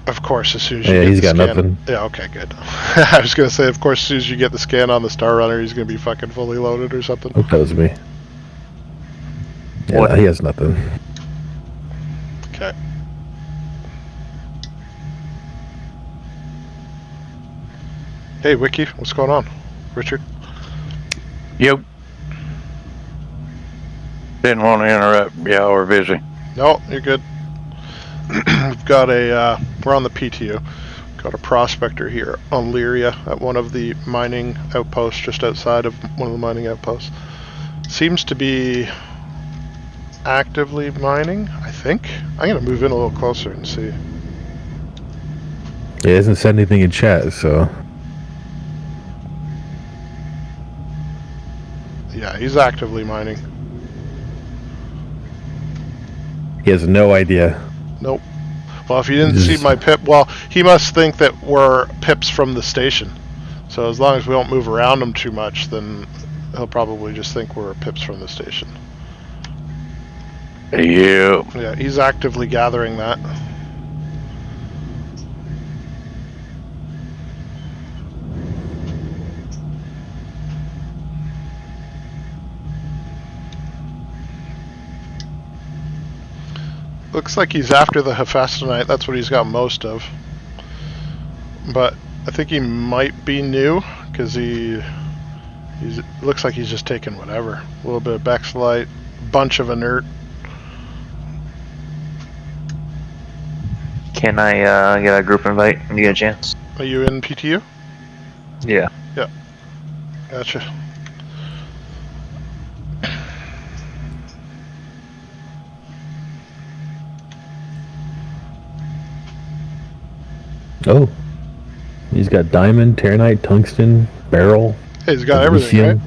Of course, as soon as you get he's the got scan, nothing. Yeah, okay, good. I was gonna say, of course, as soon as you get the scan on the Star Runner, he's gonna be fucking fully loaded or something. Oh, that was me. Yeah, What? he has nothing. Okay. Hey, Wiki, what's going on? Richard? Yep. Didn't want to interrupt. Yeah, we're busy. No, you're good. We've got we're on the PTU. Got a Prospector here on Lyria at one of the mining outposts, just outside of one of the mining outposts. Seems to be actively mining, I think. I'm gonna move in a little closer and see. He hasn't said anything in chat, so... Yeah, he's actively mining. He has no idea. Nope. Well, if you didn't see my pip, well, he must think that we're pips from the station. So as long as we don't move around him too much, then he'll probably just think we're pips from the station. Yep. Yeah, he's actively gathering that. Looks like he's after the Hephaestonite. That's what he's got most of. But I think he might be new, because looks like he's just taking whatever. A little bit of Bexlite, bunch of inert. Can I get a group invite when you get a chance? Are you in PTU? Yeah. Yeah. Gotcha. Oh. He's got diamond, ternite, tungsten, beryl. Hey, he's got everything, right?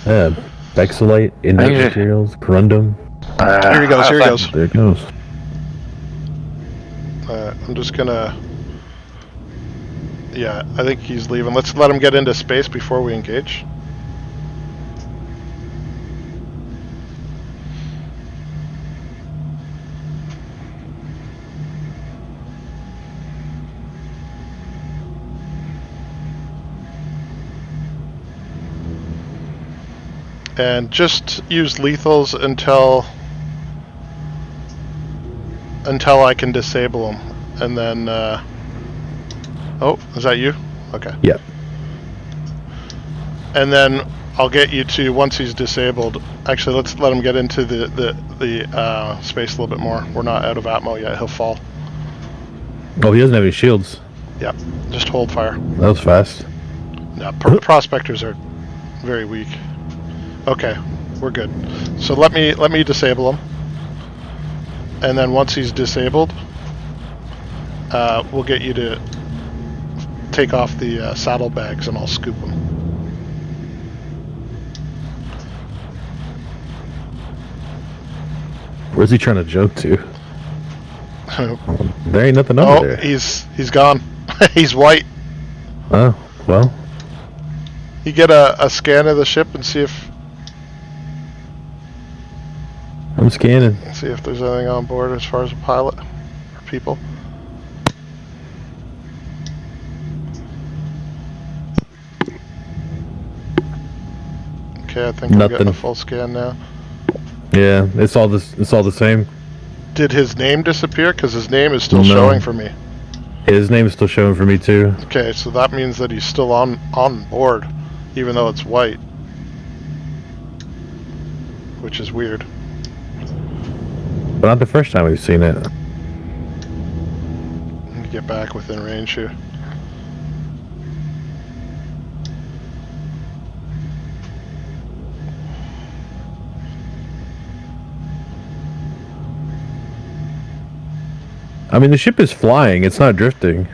Yeah. Bexlite, inert materials, corundum. Here he goes, here he goes. There it goes. I'm just gonna... Yeah, I think he's leaving. Let's let him get into space before we engage. And just use lethals until I can disable them. And then, oh, is that you? Okay. Yep. And then I'll get you to, once he's disabled, actually let's let him get into the space a little bit more. We're not out of ammo yet, he'll fall. Oh, he doesn't have any shields. Yep, just hold fire. That was fast. No, prospectors are very weak. Okay, we're good. So let me disable him. And then once he's disabled, we'll get you to take off the saddlebags and I'll scoop them. Where's he trying to jump to? There ain't nothing under there. He's gone. He's white. Oh, well. You get a scan of the ship and see if I'm scanning. see if there's anything on board as far as a pilot or people. Okay, I think I'm getting Nothing. a full scan now. Yeah, it's all the same. Did his name disappear? Because his name is still No. showing for me. His name is still showing for me too. Okay, so that means that he's still on board, even though it's white. Which is weird. But not the first time we've seen it. Let me get back within range here. I mean, the ship is flying. It's not drifting.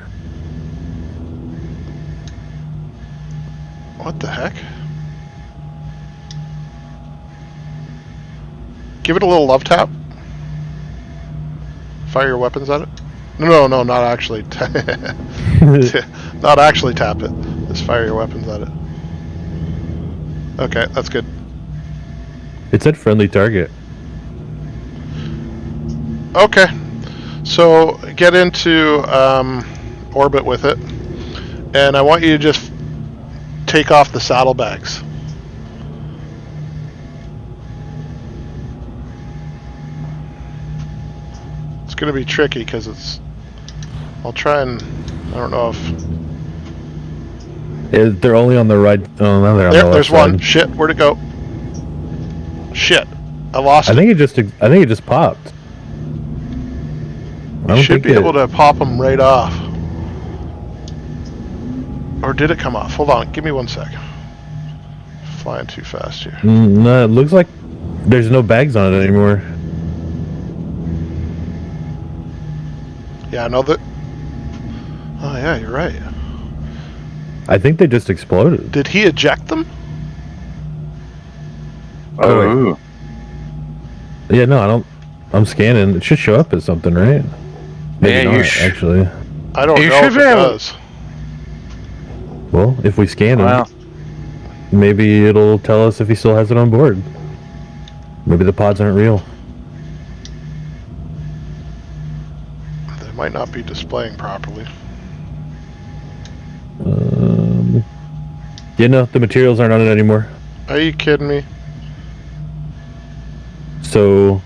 What the heck? Give it a little love tap. Fire your weapons at it. No, not actually. Not actually tap it. Just fire your weapons at it. Okay, that's good. It said friendly target. Okay, so get into orbit with it, and I want you to just take off the saddlebags. It's going to be tricky because it's. I'll try and. I don't know if. They're only on the right. Oh, no, they're on the left There's one. side. Shit, where'd it go? Shit, I lost I it. think it just popped. I You don't should think be able to pop them right off. Or did it come off? Hold on, give me 1 sec. Flying too fast here. No, it looks like there's no bags on it anymore. Yeah, I know that. Oh yeah, you're right. I think they just exploded. Did he eject them? Oh, Yeah, no, I don't. I'm scanning. It should show up as something, right? Maybe Yeah, not, you actually. I don't You know should if be it able- does. Well, if we scan him, well, maybe it'll tell us if he still has it on board. Maybe the pods aren't real. They might not be displaying properly. Yeah, no, the materials aren't on it anymore. Are you kidding me? So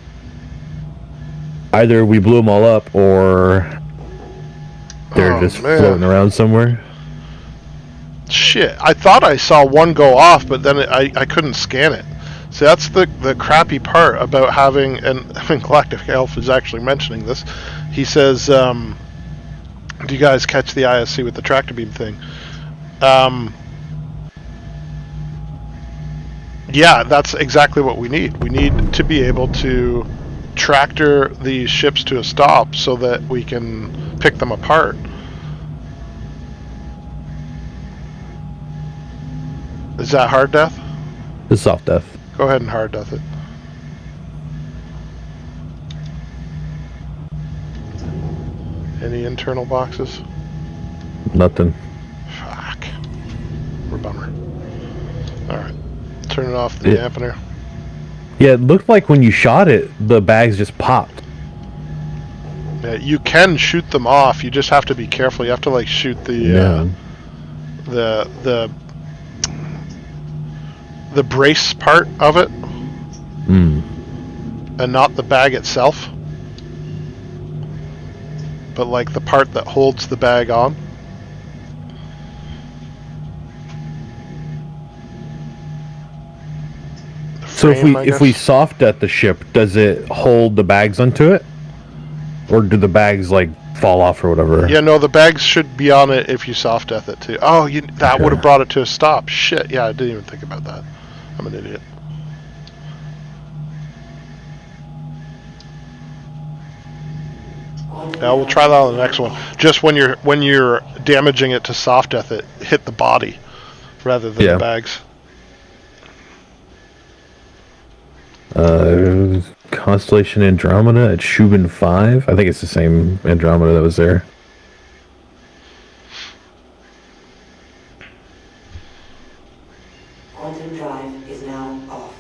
either we blew them all up, or they're Oh, just man. floating around somewhere. Shit, I thought I saw one go off, but then I couldn't scan it. So that's the crappy part about having, and I mean, Galactic Elf is actually mentioning this. He says, do you guys catch the ISC with the tractor beam thing? Yeah, that's exactly what we need. We need to be able to tractor these ships to a stop so that we can pick them apart. Is that hard death? It's soft death. Go ahead and hard death it. Any internal boxes? Nothing. Fuck. We're a bummer. Alright. Turn it off the Yeah. dampener. Yeah, it looked like when you shot it, the bags just popped. Yeah, you can shoot them off. You just have to be careful. You have to like shoot the the brace part of it, Hmm. and not the bag itself, but like the part that holds the bag on. The So frame, I if we guess. soft death the ship, does it hold the bags onto it, or do the bags like fall off or whatever? Yeah, no, the bags should be on it if you soft death it too. Oh, that would have Okay. brought it to a stop. Shit, yeah, I didn't even think about that. I'm an idiot. Yeah, we'll try that on the next one. Just when you're damaging it to soft death it, hit the body rather than Yeah. the bags. Constellation Andromeda at Shubin 5. I think it's the same Andromeda that was there. Quantum drive is now off.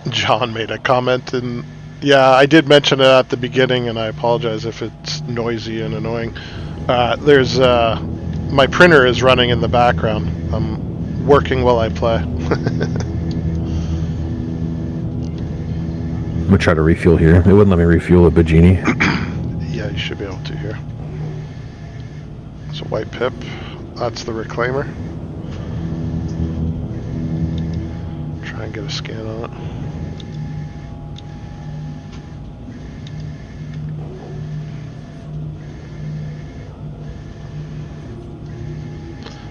John made a comment, and yeah, I did mention it at the beginning, and I apologize if it's noisy and annoying. There's my printer is running in the background. I'm working while I play. I'm gonna try to refuel here. It wouldn't let me refuel a Bajini. Yeah, you should be able to here. It's a white pip. That's the reclaimer. Try and get a scan on it.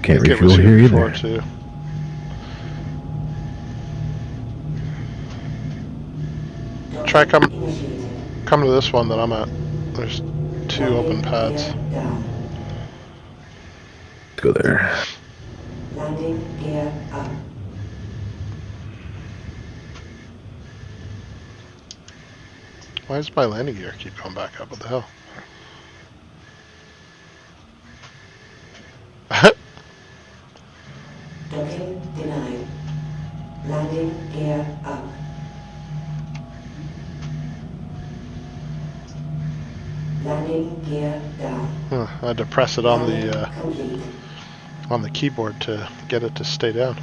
Can't I think it was refuel here before either. too. Try come to this one that I'm at. There's 2 open pads. Down. Let's go there. Landing gear up. Why does my landing gear keep going back up? What the hell? Docking denied. Landing gear up. Landing gear down. I had to press it on the Complete. keyboard to get it to stay down.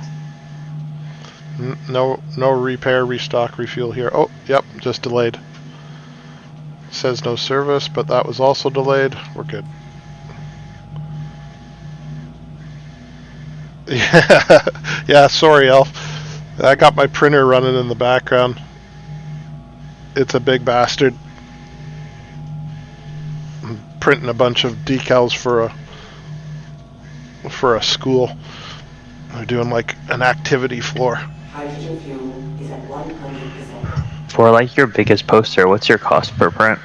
No repair, restock, refuel here. Oh, yep, just delayed. Says no service, but that was also delayed. We're good. Yeah, sorry, Elf. I got my printer running in the background. It's a big bastard. I'm printing a bunch of decals for a school. They're doing like an activity floor. Hydrogen fuel is at 100%. For like your biggest poster, what's your cost per print?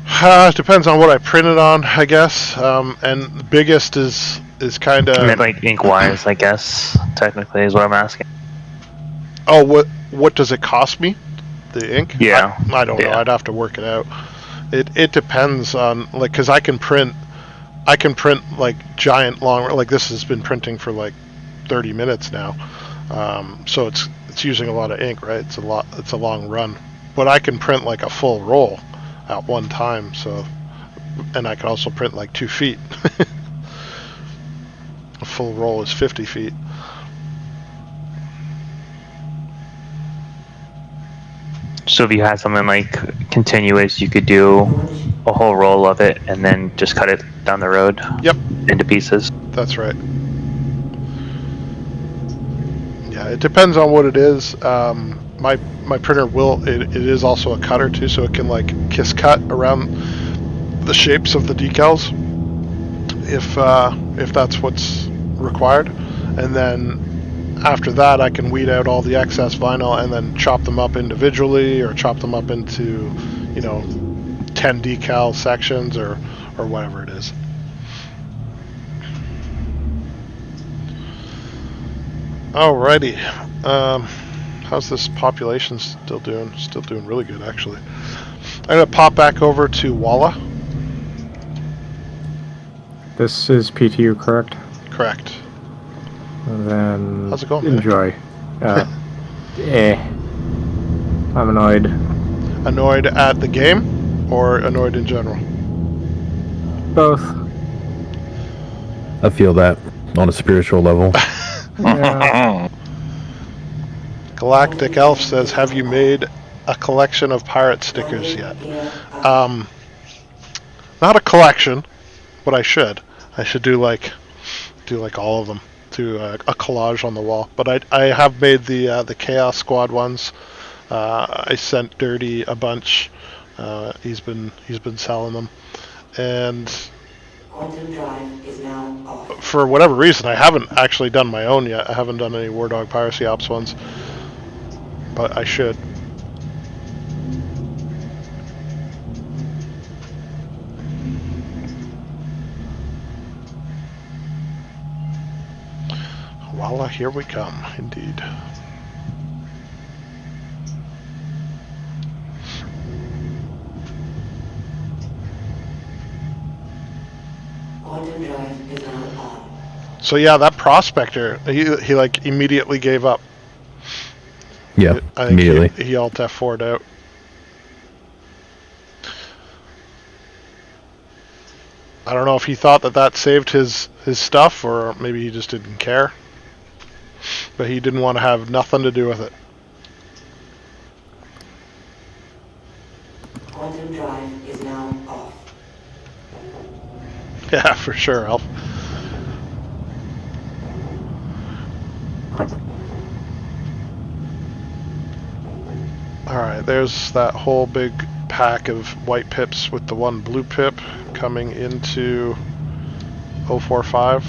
It depends on what I printed on, I guess. And the biggest is kind I mean, of. like ink wise, I guess technically is what I'm asking. Oh, what does it cost me? The ink? Yeah. I don't know. Yeah. I'd have to work it out. It depends on like because I can print like giant long, like this has been printing for like 30 minutes now. So it's using a lot of ink, right? It's a long run, but I can print like a full roll at one time. So, and I can also print like 2 feet. A full roll is 50 feet. So if you had something like continuous, you could do a whole roll of it and then just cut it down the road. Yep. Into pieces. That's right. Yeah, it depends on what it is. My printer it is also a cutter too, so it can like kiss cut around the shapes of the decals if that's what's required, and then after that I can weed out all the excess vinyl and then chop them up individually or chop them up into 10 decal sections or whatever it is. Alrighty. How's this population still doing? Still doing really good, actually. I'm gonna pop back over to Walla. This is PTU, correct? Correct. Then How's it going, man? enjoy. I'm annoyed. Annoyed at the game or annoyed in general? Both. I feel that on a spiritual level. Yeah. Galactic Elf says, have you made a collection of pirate stickers yet? Not a collection, but I should. I should do like all of them, do a collage on the wall. But I have made the Chaos Squad ones. I sent Dirty a bunch. He's been selling them, and Quantum drive is now off. for whatever reason, I haven't actually done my own yet. I haven't done any War Dog Piracy Ops ones, but I should. Voila, here we come, indeed. Quantum drive is now on. So yeah, that prospector, he like immediately gave up. Yeah, I think immediately. he alt F4'd out. I don't know if he thought that saved his stuff, or maybe he just didn't care. But he didn't want to have nothing to do with it. Quantum drive is now off. Yeah, for sure, Elf. Alright, there's that whole big pack of white pips with the one blue pip coming into 045.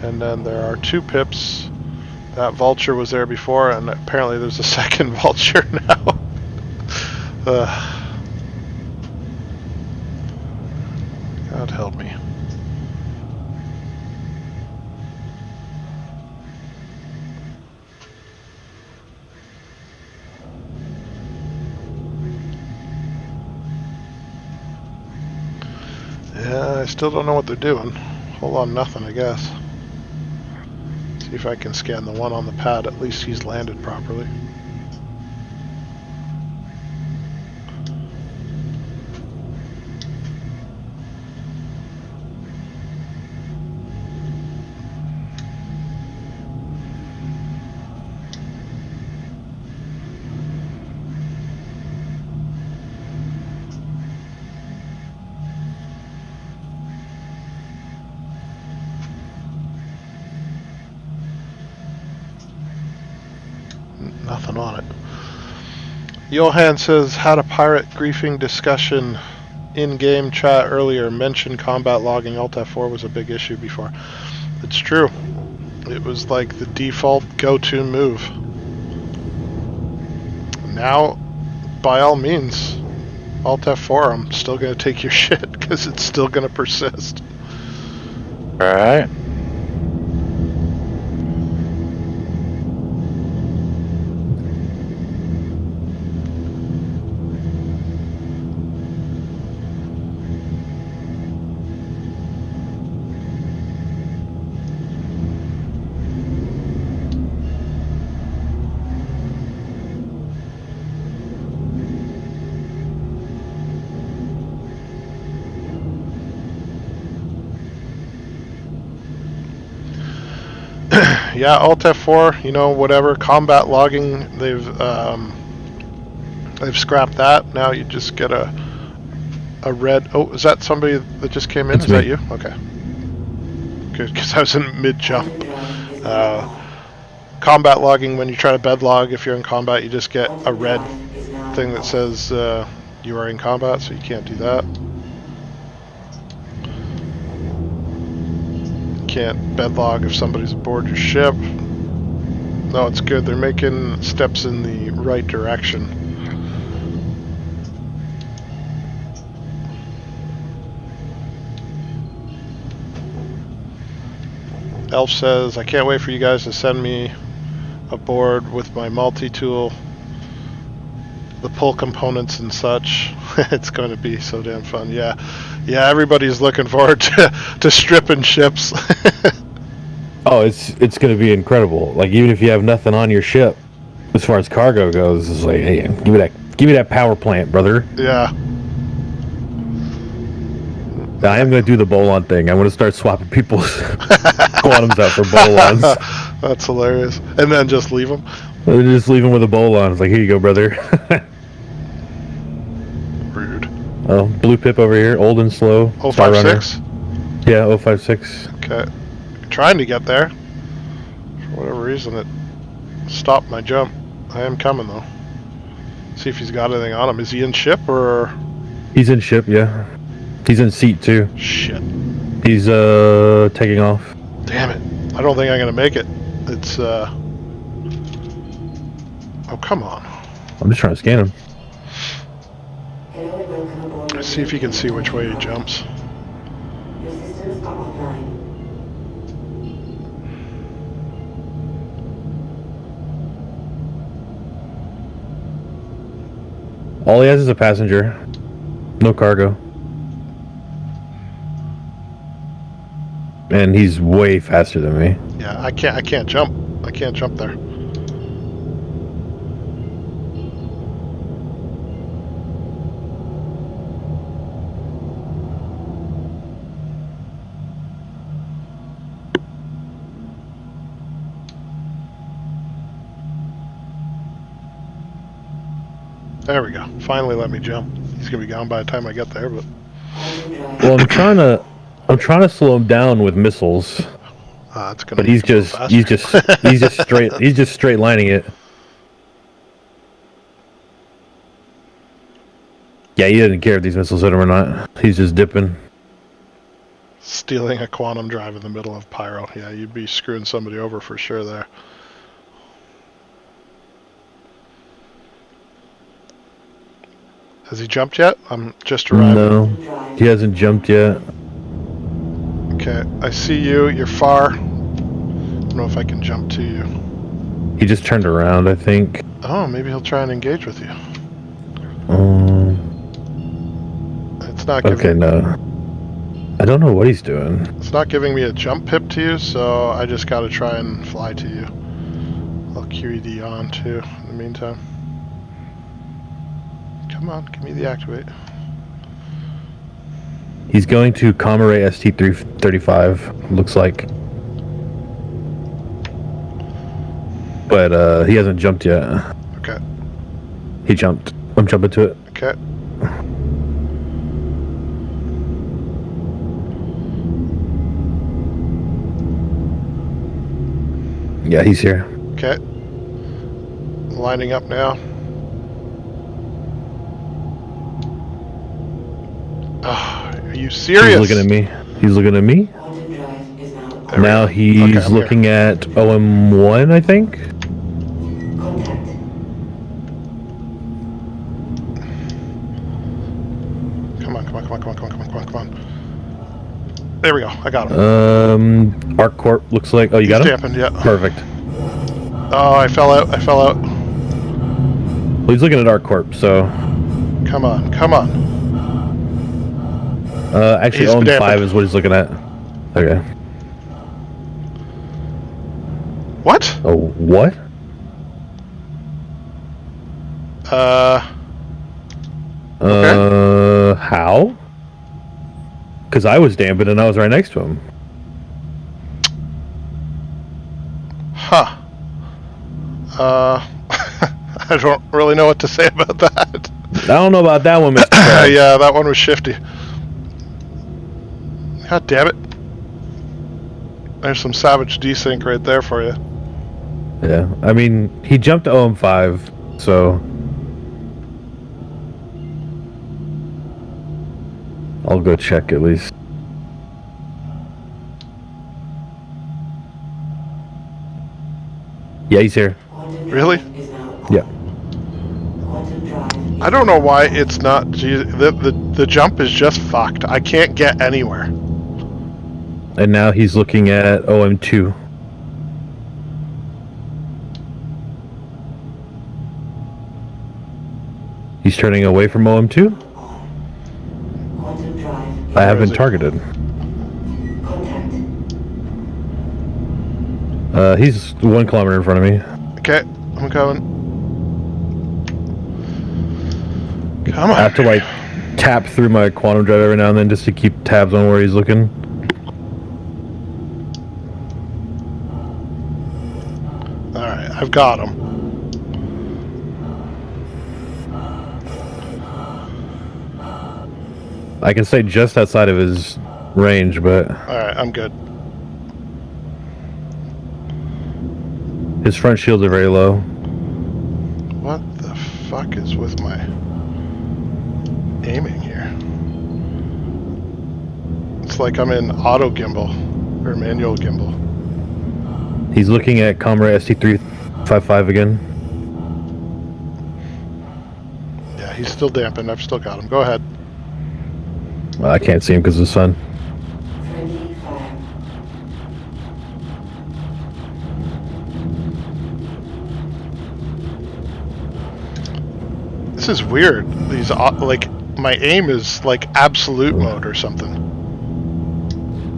And then there are 2 pips. That vulture was there before, and apparently there's a second vulture now. God help me. Yeah, I still don't know what they're doing. Hold on, nothing, I guess. See if I can scan the one on the pad. At least he's landed properly. Nothing on it. Johan says, had a pirate griefing discussion in-game chat earlier. Mentioned combat logging. Alt F4 was a big issue before. It's true. It was like the default go-to move. Now, by all means, Alt F4, I'm still going to take your shit because it's still going to persist. Alright. Yeah, Alt F4, you know, whatever, combat logging, they've scrapped that. Now you just get a red... Oh, is that somebody that just came in? It's is me. that you? Okay. Good, because I was in mid-jump. Combat logging, when you try to bed log, if you're in combat, you just get a red thing that says you are in combat, so you can't do that. Can't bed log if somebody's aboard your ship. No, it's good. They're making steps in the right direction. Elf says, I can't wait for you guys to send me aboard with my multi-tool, the pull components and such. It's going to be so damn fun. Yeah, everybody's looking forward to stripping ships. Oh, it's going to be incredible. Like, even if you have nothing on your ship, as far as cargo goes, it's like, hey, give me that power plant, brother. Yeah. I am going to do the Bolon thing. I'm going to start swapping people's quantums out for Bolons. That's hilarious. And then just leave them. Just leave them with a Bolon. It's like, here you go, brother. Rude. Oh, blue pip over here, old and slow. 056? Yeah, 056. Okay. Trying to get there. For whatever reason, it stopped my jump. I am coming, though. See if he's got anything on him. Is he in ship, or...? He's in ship, yeah. He's in seat, too. Shit. He's, taking off. Damn it. I don't think I'm gonna make it. It's, Oh, come on. I'm just trying to scan him. Hello and welcome aboard. Let's see if you can see which way he jumps. Your systems are online. All he has is a passenger. No cargo. And he's way faster than me. Yeah, I can't jump. I can't jump there. There we go. Finally let me jump. He's gonna be gone by the time I get there, but Well, I'm trying to slow him down with missiles, it's gonna. but he's make him go just faster. he's just straight lining it. Yeah, he didn't care if these missiles hit him or not. He's just dipping. Stealing a quantum drive in the middle of pyro. Yeah, you'd be screwing somebody over for sure there. Has he jumped yet? I'm just arriving. No, he hasn't jumped yet. Okay, I see you. You're far. I don't know if I can jump to you. He just turned around, I think. Oh, maybe he'll try and engage with you. It's not giving. Okay, no. I don't know what he's doing. It's not giving me a jump pip to you, so I just gotta try and fly to you. I'll QED on too in the meantime. Come on, give me the activate. He's going to Comare ST-335, looks like. But he hasn't jumped yet. Okay. He jumped. I'm jumping to it. Okay. Yeah, he's here. Okay. Lining up now. Oh, are you serious? He's looking at me. He's looking at me. Quantum drive is now There we Now go. he's Okay, I'm looking at OM1, I think. contact. Come on, come on, come on, come on, come on, come on, come on, come on. There we go. I got him. Arc Corp looks like. Oh, you got He's him? dampened, yeah. Perfect. Oh, I fell out. I fell out. Well, he's looking at Arc Corp, so. Come on, come on. Actually, He's OM5 dampened. is what he's looking at. Okay. What? Oh, what? How? Because I was dampened and I was right next to him. Huh. I don't really know what to say about that. I don't know about that one, Mr. Krabs. Yeah, that one was shifty. God damn it. There's some savage desync right there for you. Yeah, I mean, he jumped to OM5, so. I'll go check at least. Yeah, he's here. Quantum drive Really? is now Yeah. Quantum drive. I don't know why it's not. The jump is just fucked. I can't get anywhere. And now he's looking at OM2. He's turning away from OM2? Quantum drive. I have is been he? targeted. Contact. He's 1 kilometer in front of me. Okay, I'm coming. Come After on. like tap through my quantum drive every now and then just to keep tabs on where he's looking. Alright, I've got him. I can stay just outside of his range, but Alright, I'm good. his front shields are very low. What the fuck is with my aiming here? It's like I'm in auto gimbal or manual gimbal. He's looking at Comrade ST355 again. Yeah, he's still dampened. I've still got him. Go ahead. Well, I can't see him because of the sun. Friendly fire. This is weird. These like my aim is like absolute mode or something.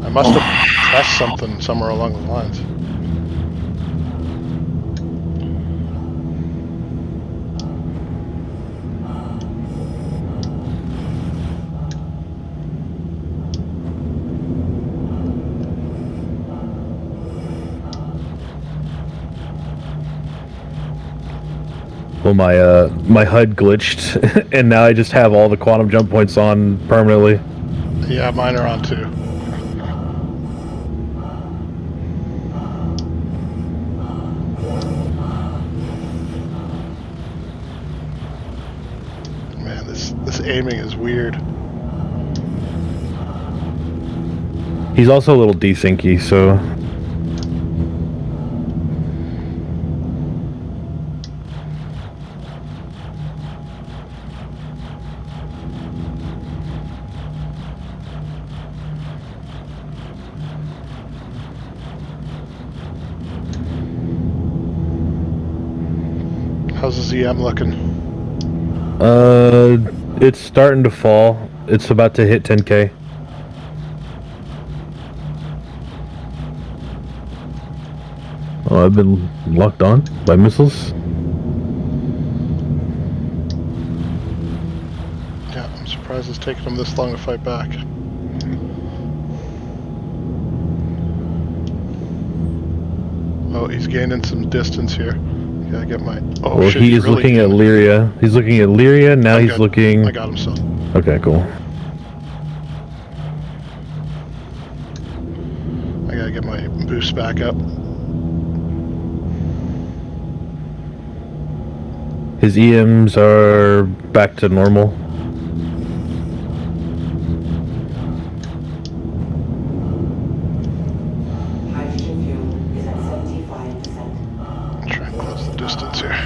I must have pressed something somewhere along the lines. Well, my HUD glitched, and now I just have all the quantum jump points on permanently. Yeah, mine are on too. Man, this aiming is weird. He's also a little desyncy, so How's the ZM looking? it's starting to fall. It's about to hit 10K. Oh, I've been locked on by missiles. Yeah, I'm surprised it's taken him this long to fight back. Oh, he's gaining some distance here. Gotta get my. Oh Well, shit! he is really looking at Lyria. He's looking at Lyria. Now I'm he's good. looking. I got him still. Okay, cool. I gotta get my boost back up. His EMs are back to normal. Hydrogen fuel is at 75%. Try and close the distance here.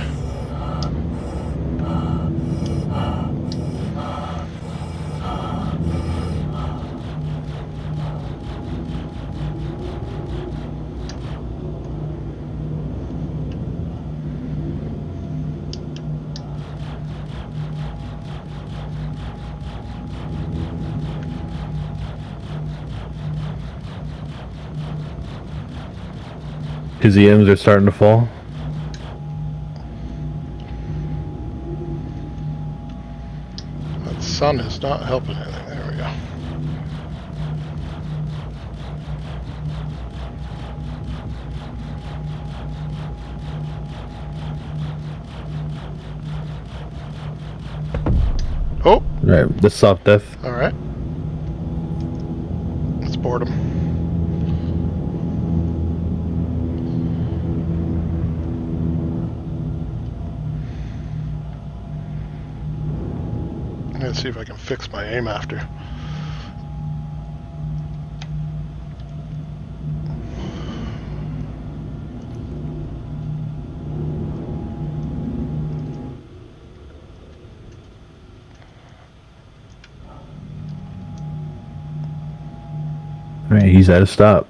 His EMs are starting to fall. That sun is not helping anything. There we go. Oh, Right, the soft death. all right. Let's board him. Let's see if I can fix my aim after. Right, he's at a stop.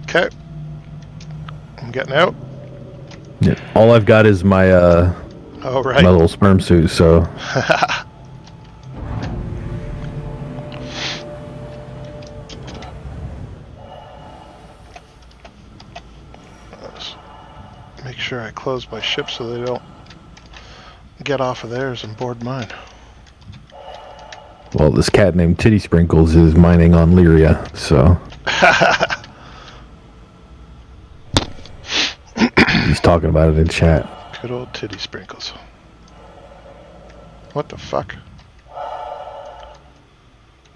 Okay. I'm getting out. Yeah, all I've got is my Oh, right. my little sperm suit, so Let's make sure I close my ship so they don't get off of theirs and board mine. Well, this cat named Titty Sprinkles is mining on Lyria, so he's talking about it in chat. Good old Titty Sprinkles. What the fuck?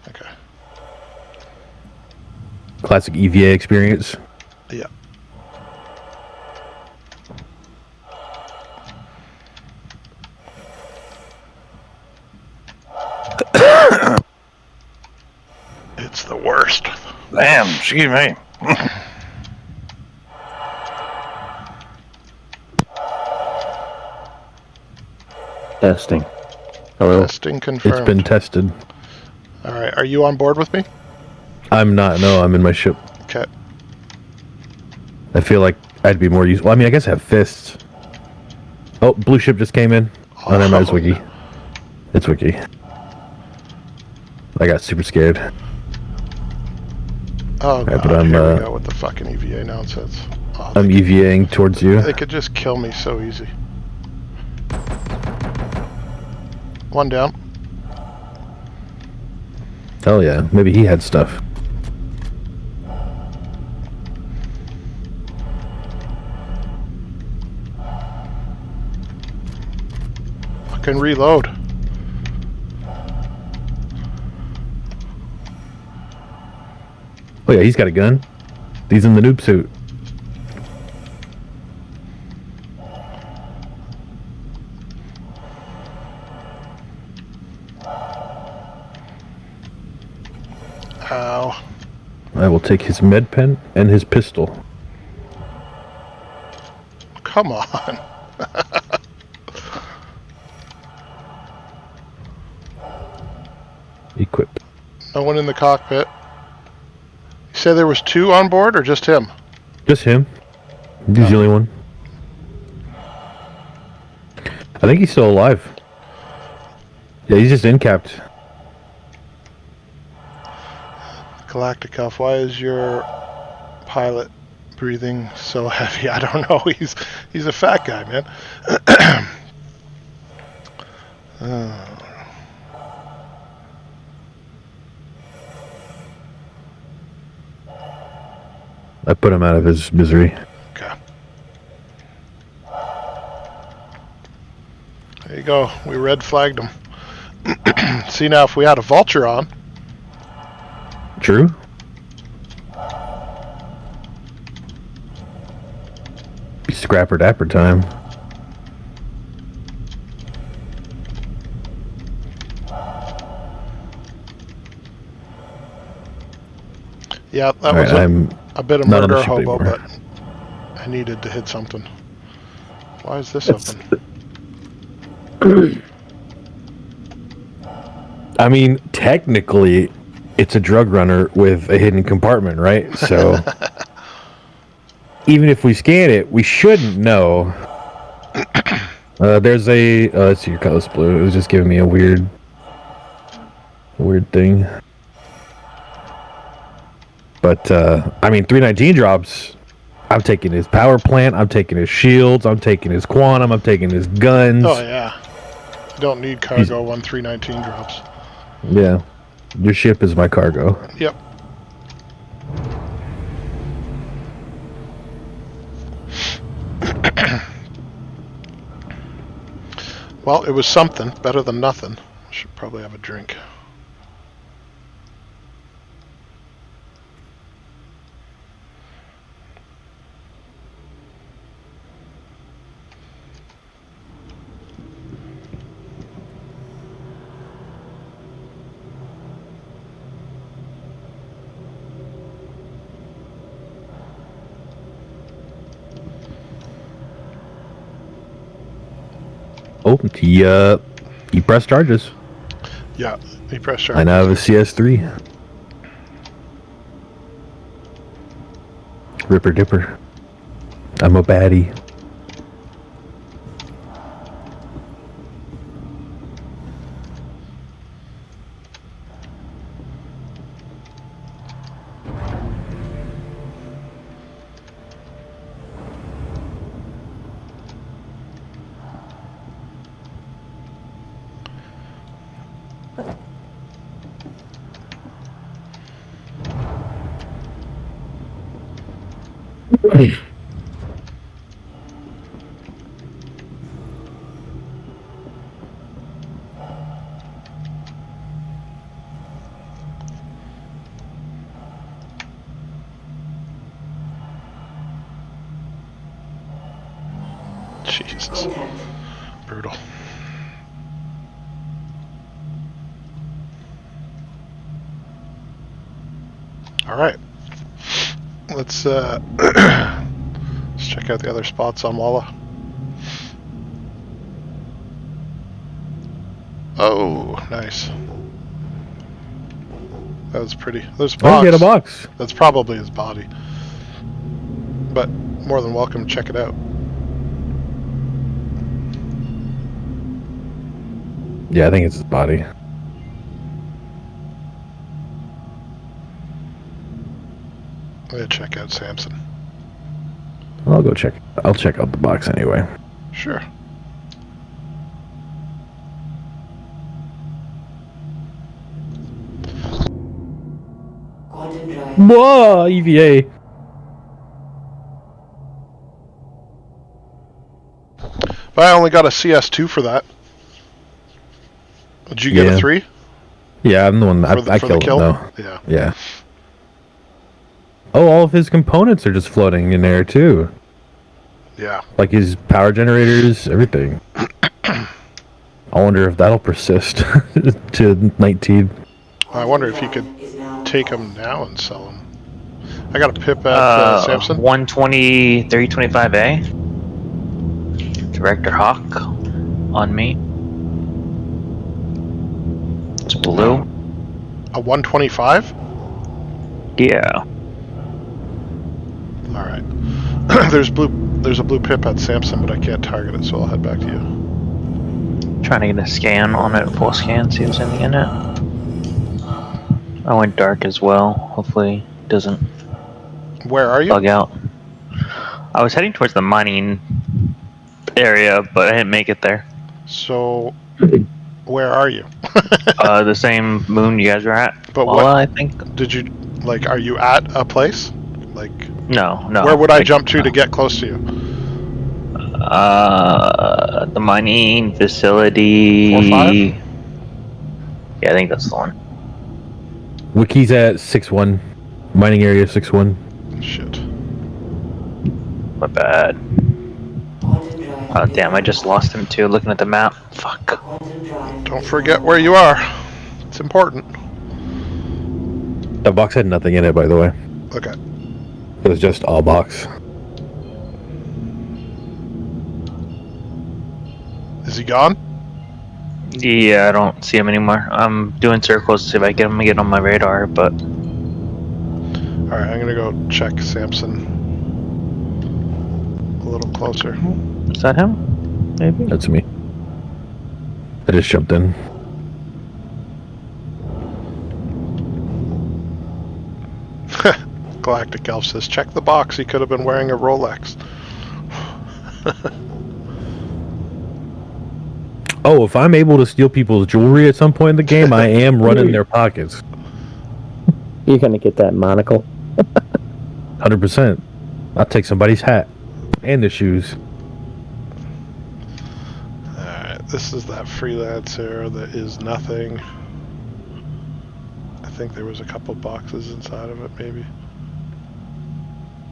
Okay. Classic EVA experience. Yeah. It's the worst. Damn, excuse me. Testing. Hello. Testing confirmed. It's been tested. Alright, are you on board with me? I'm not. No, I'm in my ship. Okay. I feel like I'd be more useful. I mean, I guess I have fists. Oh, blue ship just came in. Oh, never mind, it's Wiki. It's Wiki. I got super scared. Oh god, but I'm, here we go with the fucking EVA nonsense. Oh, I'm EVAing towards you. They could just kill me so easy. One down. Hell yeah, maybe he had stuff. Fucking reload. Oh yeah, he's got a gun. He's in the noob suit. Ow. I will take his med pen and his pistol. Come on. Equipped. No one in the cockpit. You say there was two on board or just him? Just him. He's the only one. I think he's still alive. Yeah, he's just in-capped. Galactic Elf, why is your pilot breathing so heavy? I don't know. He's a fat guy, man. I put him out of his misery. Okay. There you go. We red flagged him. See, now if we had a vulture on. True. Be scrapper dapper time. Yeah, that was a bit of murder hobo, but I needed to hit something. Why is this open? I mean, technically, it's a drug runner with a hidden compartment, right? So, even if we scan it, we shouldn't know. There's a... let's see, your color's blue. It was just giving me a weird thing. But, I mean, 319 drops. I'm taking his power plant. I'm taking his shields. I'm taking his quantum. I'm taking his guns. Oh, yeah. You don't need cargo when 319 drops. Yeah. Your ship is my cargo. Yep. Well, it was something. Better than nothing. Should probably have a drink. Oh, he pressed charges. Yeah, he pressed charges. I now have a CS3. Ripper Dipper. I'm a baddie. Jesus. Contact. Brutal. All right. Let's let's check out the other spots on Walla. Oh, nice. That was pretty. There's a Oh, box. you get a box. That's probably his body. But more than welcome to check it out. Yeah, I think it's his body. I'm gonna check out Samson. I'll go check. I'll check out the box anyway. Sure. Quantum drive. Whoa, EVA. But I only got a CS2 for that. Did you get a 3? Yeah, I'm the one. For the I killed kill? him though. Yeah. Yeah. Oh, all of his components are just floating in there too. Yeah. Like his power generators, everything. I wonder if that'll persist to 19. I wonder if you could take them now and sell them. I got a pip at Samson. 120, 325A. Director Hawk on me. It's blue. A 125? Yeah. All right. There's a blue pip at Samson, but I can't target it, so I'll head back to you. Trying to get a scan on it, full scan, see what's anything in it. I went dark as well. Hopefully it doesn't Where are you? bug out. I was heading towards the mining area, but I didn't make it there. So, where are you? The same moon you guys were at. But Walla, what- I think. Did you, like, are you at a place? Like, No. where would I like, jump to get close to you? The mining facility. 4-5? Yeah, I think that's the one. Wiki's at 6-1. Mining area 6-1. Shit. My bad. Quantum drive. Oh damn, I just lost him too. Looking at the map. Fuck. Quantum drive. Don't forget where you are. It's important. The box had nothing in it, by the way. Okay. It was just all box. Is he gone? Yeah, I don't see him anymore. I'm doing circles to see if I can get on my radar, but Alright, I'm gonna go check Samson a little closer. is that him? Maybe. That's me. I just jumped in. Galactic Elf says, check the box, he could have been wearing a Rolex. Oh, if I'm able to steal people's jewelry at some point in the game, I am running their pockets. You're gonna get that monocle. 100%. I'll take somebody's hat. And the shoes. Alright, this is that freelancer that is nothing. I think there was a couple boxes inside of it, maybe.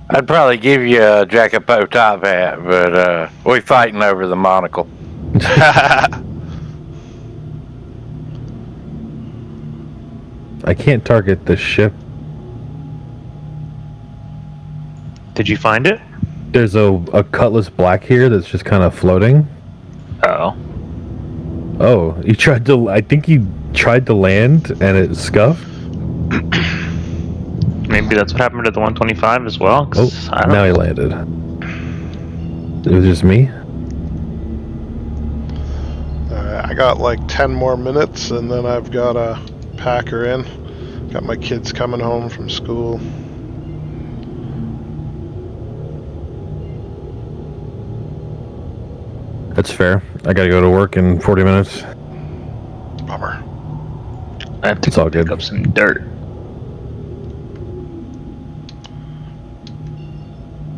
I'd probably give you a jacket bow top hat, but we fighting over the monocle. I can't target the ship. Did you find it? There's a Cutlass Black here that's just kind of floating. Oh. Oh, he tried to. I think he tried to land and it scuffed. Maybe that's what happened to the 125 as well. 'Cause Oh, I don't now he landed. It was just me. I got like 10 more minutes and then I've got to pack her in. Got my kids coming home from school. That's fair. I gotta go to work in 40 minutes. Bummer. I have to It's all pick good. up some dirt.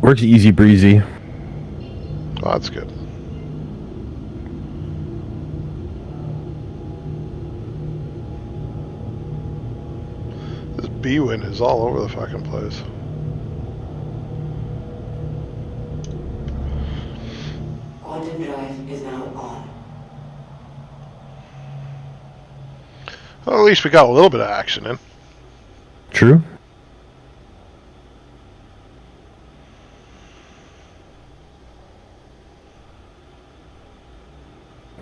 Works easy breezy. Oh, that's good. This B-Win is all over the fucking place. Quantum drive is now on. Well, at least we got a little bit of action in. True.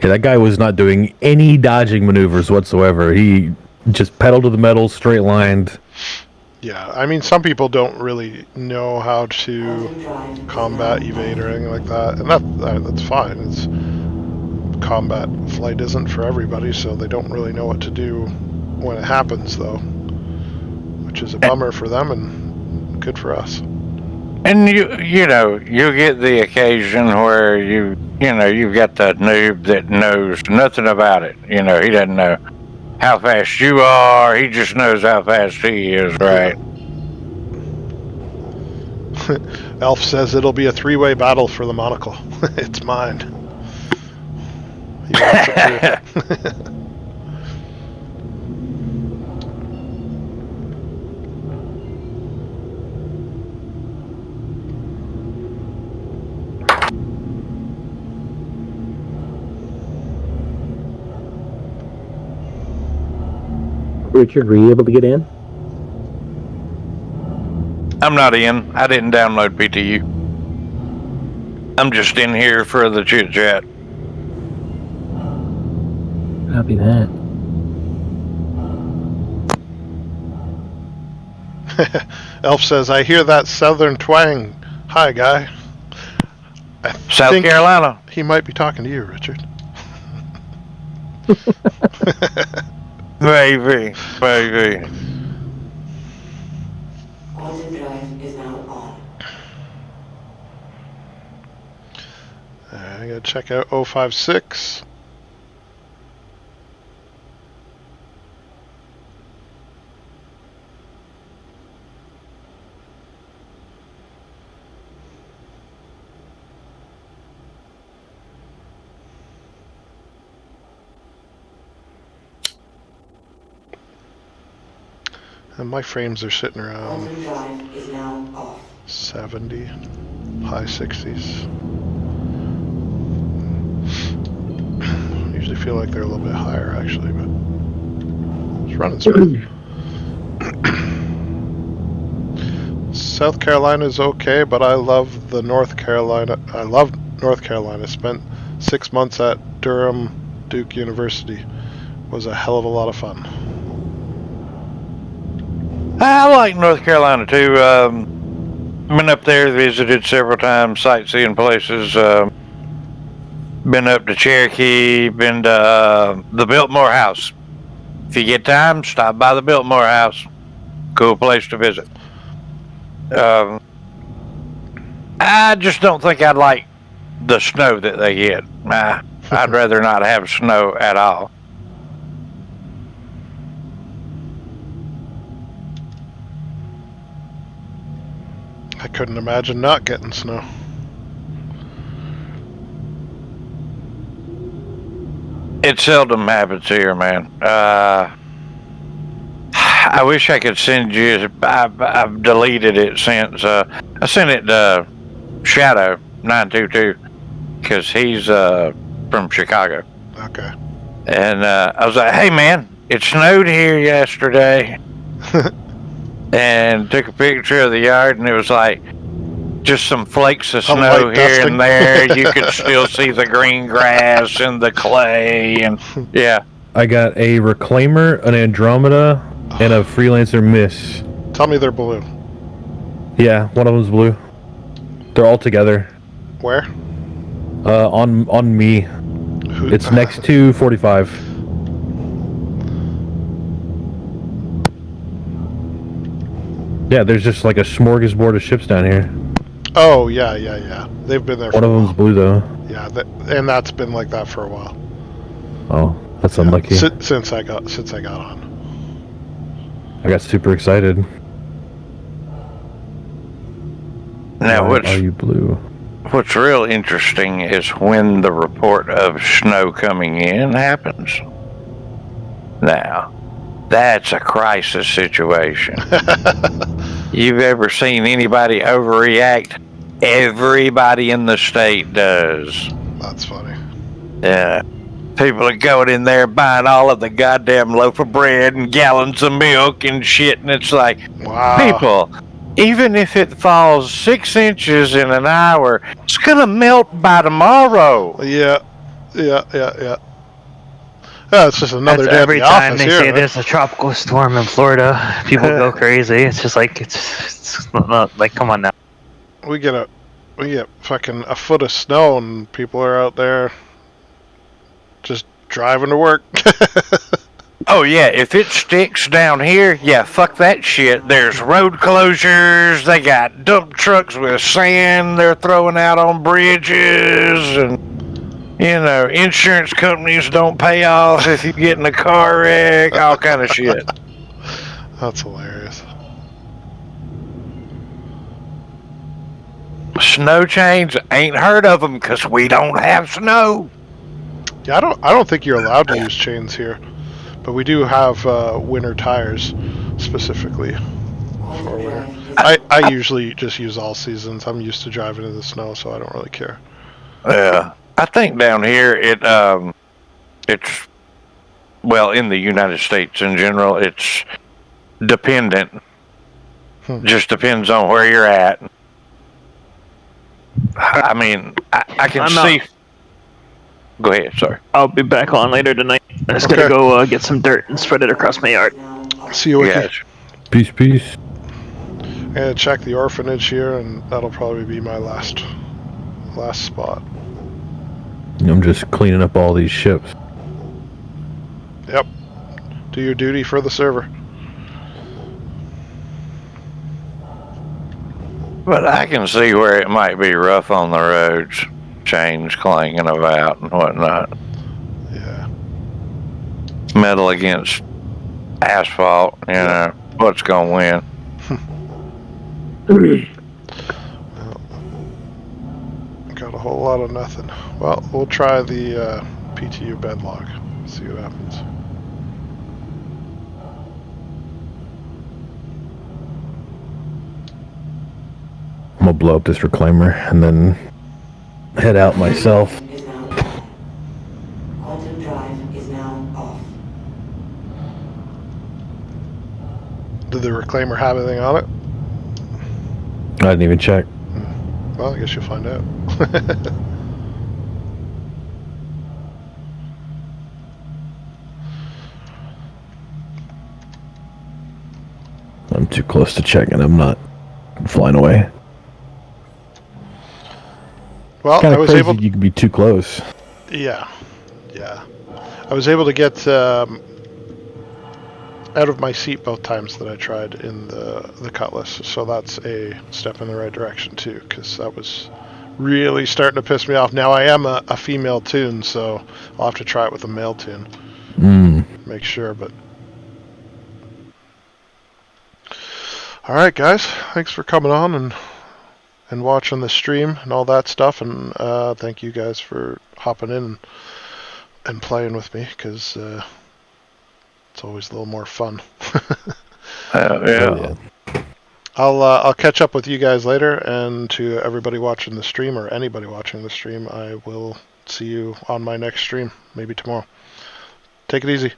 Yeah, that guy was not doing any dodging maneuvers whatsoever. He just pedal to the metal, straight lined. Yeah, I mean, some people don't really know how to combat evade or anything like that, and that's fine. It's combat flight isn't for everybody, so they don't really know what to do when it happens, though, which is a bummer for them and good for us. And you know, you get the occasion where you know, you've got the noob that knows nothing about it. You know, he doesn't know how fast you are. He just knows how fast he is, right? Elf says it'll be a three-way battle for the monocle. It's mine. He wants it too. Richard, were you able to get in? I'm not in. I didn't download PTU. I'm just in here for the chit chat. Copy that. Elf says, I hear that southern twang. Hi, guy. South think Carolina. He might be talking to you, Richard. Maybe. Quantum drive is now on. I gotta check out 056. And my frames are sitting around Quantum drive is now off. 70, high 60s. Usually feel like they're a little bit higher actually, but it's running smooth. South Carolina's okay, but I love the North Carolina. I love North Carolina. Spent 6 months at Durham Duke University. Was a hell of a lot of fun. I like North Carolina too. Been up there, visited several times, sightseeing places. Been up to Cherokee, been to the Biltmore House. If you get time, stop by the Biltmore House. Cool place to visit. I just don't think I'd like the snow that they get. I'd rather not have snow at all. I couldn't imagine not getting snow. It seldom happens here, man. I wish I could send you. I've deleted it since. I sent it to Shadow 922 because he's from Chicago. Okay. And I was like, "Hey, man, it snowed here yesterday." And took a picture of the yard, and it was like just some flakes of snow here dusting. and there. You could still see the green grass and the clay, and yeah. I got a Reclaimer, an Andromeda, and a Freelancer Miss. Tell me they're blue. Yeah, one of them's blue. They're all together. Where? On me. Who? It's next to 45. Yeah, there's just like a smorgasbord of ships down here. Oh yeah. They've been there. One for of a them's while. blue though. Yeah, and that's been like that for a while. Oh, that's unlucky. Since I got on. I got super excited. Now, Why are you blue? what's real interesting is when the report of snow coming in happens. Now, that's a crisis situation. You've ever seen anybody overreact? Everybody in the state does. That's funny. Yeah. People are going in there buying all of the goddamn loaf of bread and gallons of milk and shit, and it's like, Wow. people, even if it falls 6 inches in an hour, it's gonna melt by tomorrow. Yeah. Yeah, it's just another day at Every the time office they here, say man. there's a tropical storm in Florida, people go crazy. It's just like it's not, like, come on now. We get fucking a foot of snow and people are out there just driving to work. Oh yeah, if it sticks down here, yeah, fuck that shit. There's road closures, they got dump trucks with sand they're throwing out on bridges, and insurance companies don't pay off if you get in a car wreck, all kind of shit. That's hilarious. Snow chains, ain't heard of them because we don't have snow. Yeah, I don't think you're allowed to use chains here, but we do have winter tires specifically for winter. I usually just use all seasons. I'm used to driving in the snow, so I don't really care. Yeah, I think down here it's in the United States in general, it's dependent. Just depends on where you're at. I mean, I can see. Go ahead, sorry. I'll be back on later tonight. I just gotta go get some dirt and spread it across my yard. See you, Wiki. Peace. I'm gonna check the orphanage here, and that'll probably be my last spot. I'm just cleaning up all these ships. Yep. Do your duty for the server. But I can see where it might be rough on the roads, chains clanging about and whatnot. Yeah. Metal against asphalt, what's gonna win? Got a whole lot of nothing. Well, we'll try the PTU bedlog. See what happens. I'm gonna blow up this reclaimer and then head out myself. Quantum drive is now off. Did the reclaimer have anything on it? I didn't even check. Well, I guess you'll find out. I'm too close to check and I'm not flying away. Well, Kind I of was crazy able. you could be too close. Yeah. I was able to get out of my seat both times that I tried in the Cutlass, so that's a step in the right direction too, because that was really starting to piss me off. Now I am a female tune, so I'll have to try it with a male tune. Make sure, but... Alright guys, thanks for coming on and watching the stream and all that stuff, and thank you guys for hopping in and playing with me, because it's always a little more fun. Yeah. I'll catch up with you guys later, and to everybody watching the stream, or anybody watching the stream, I will see you on my next stream, maybe tomorrow. Take it easy.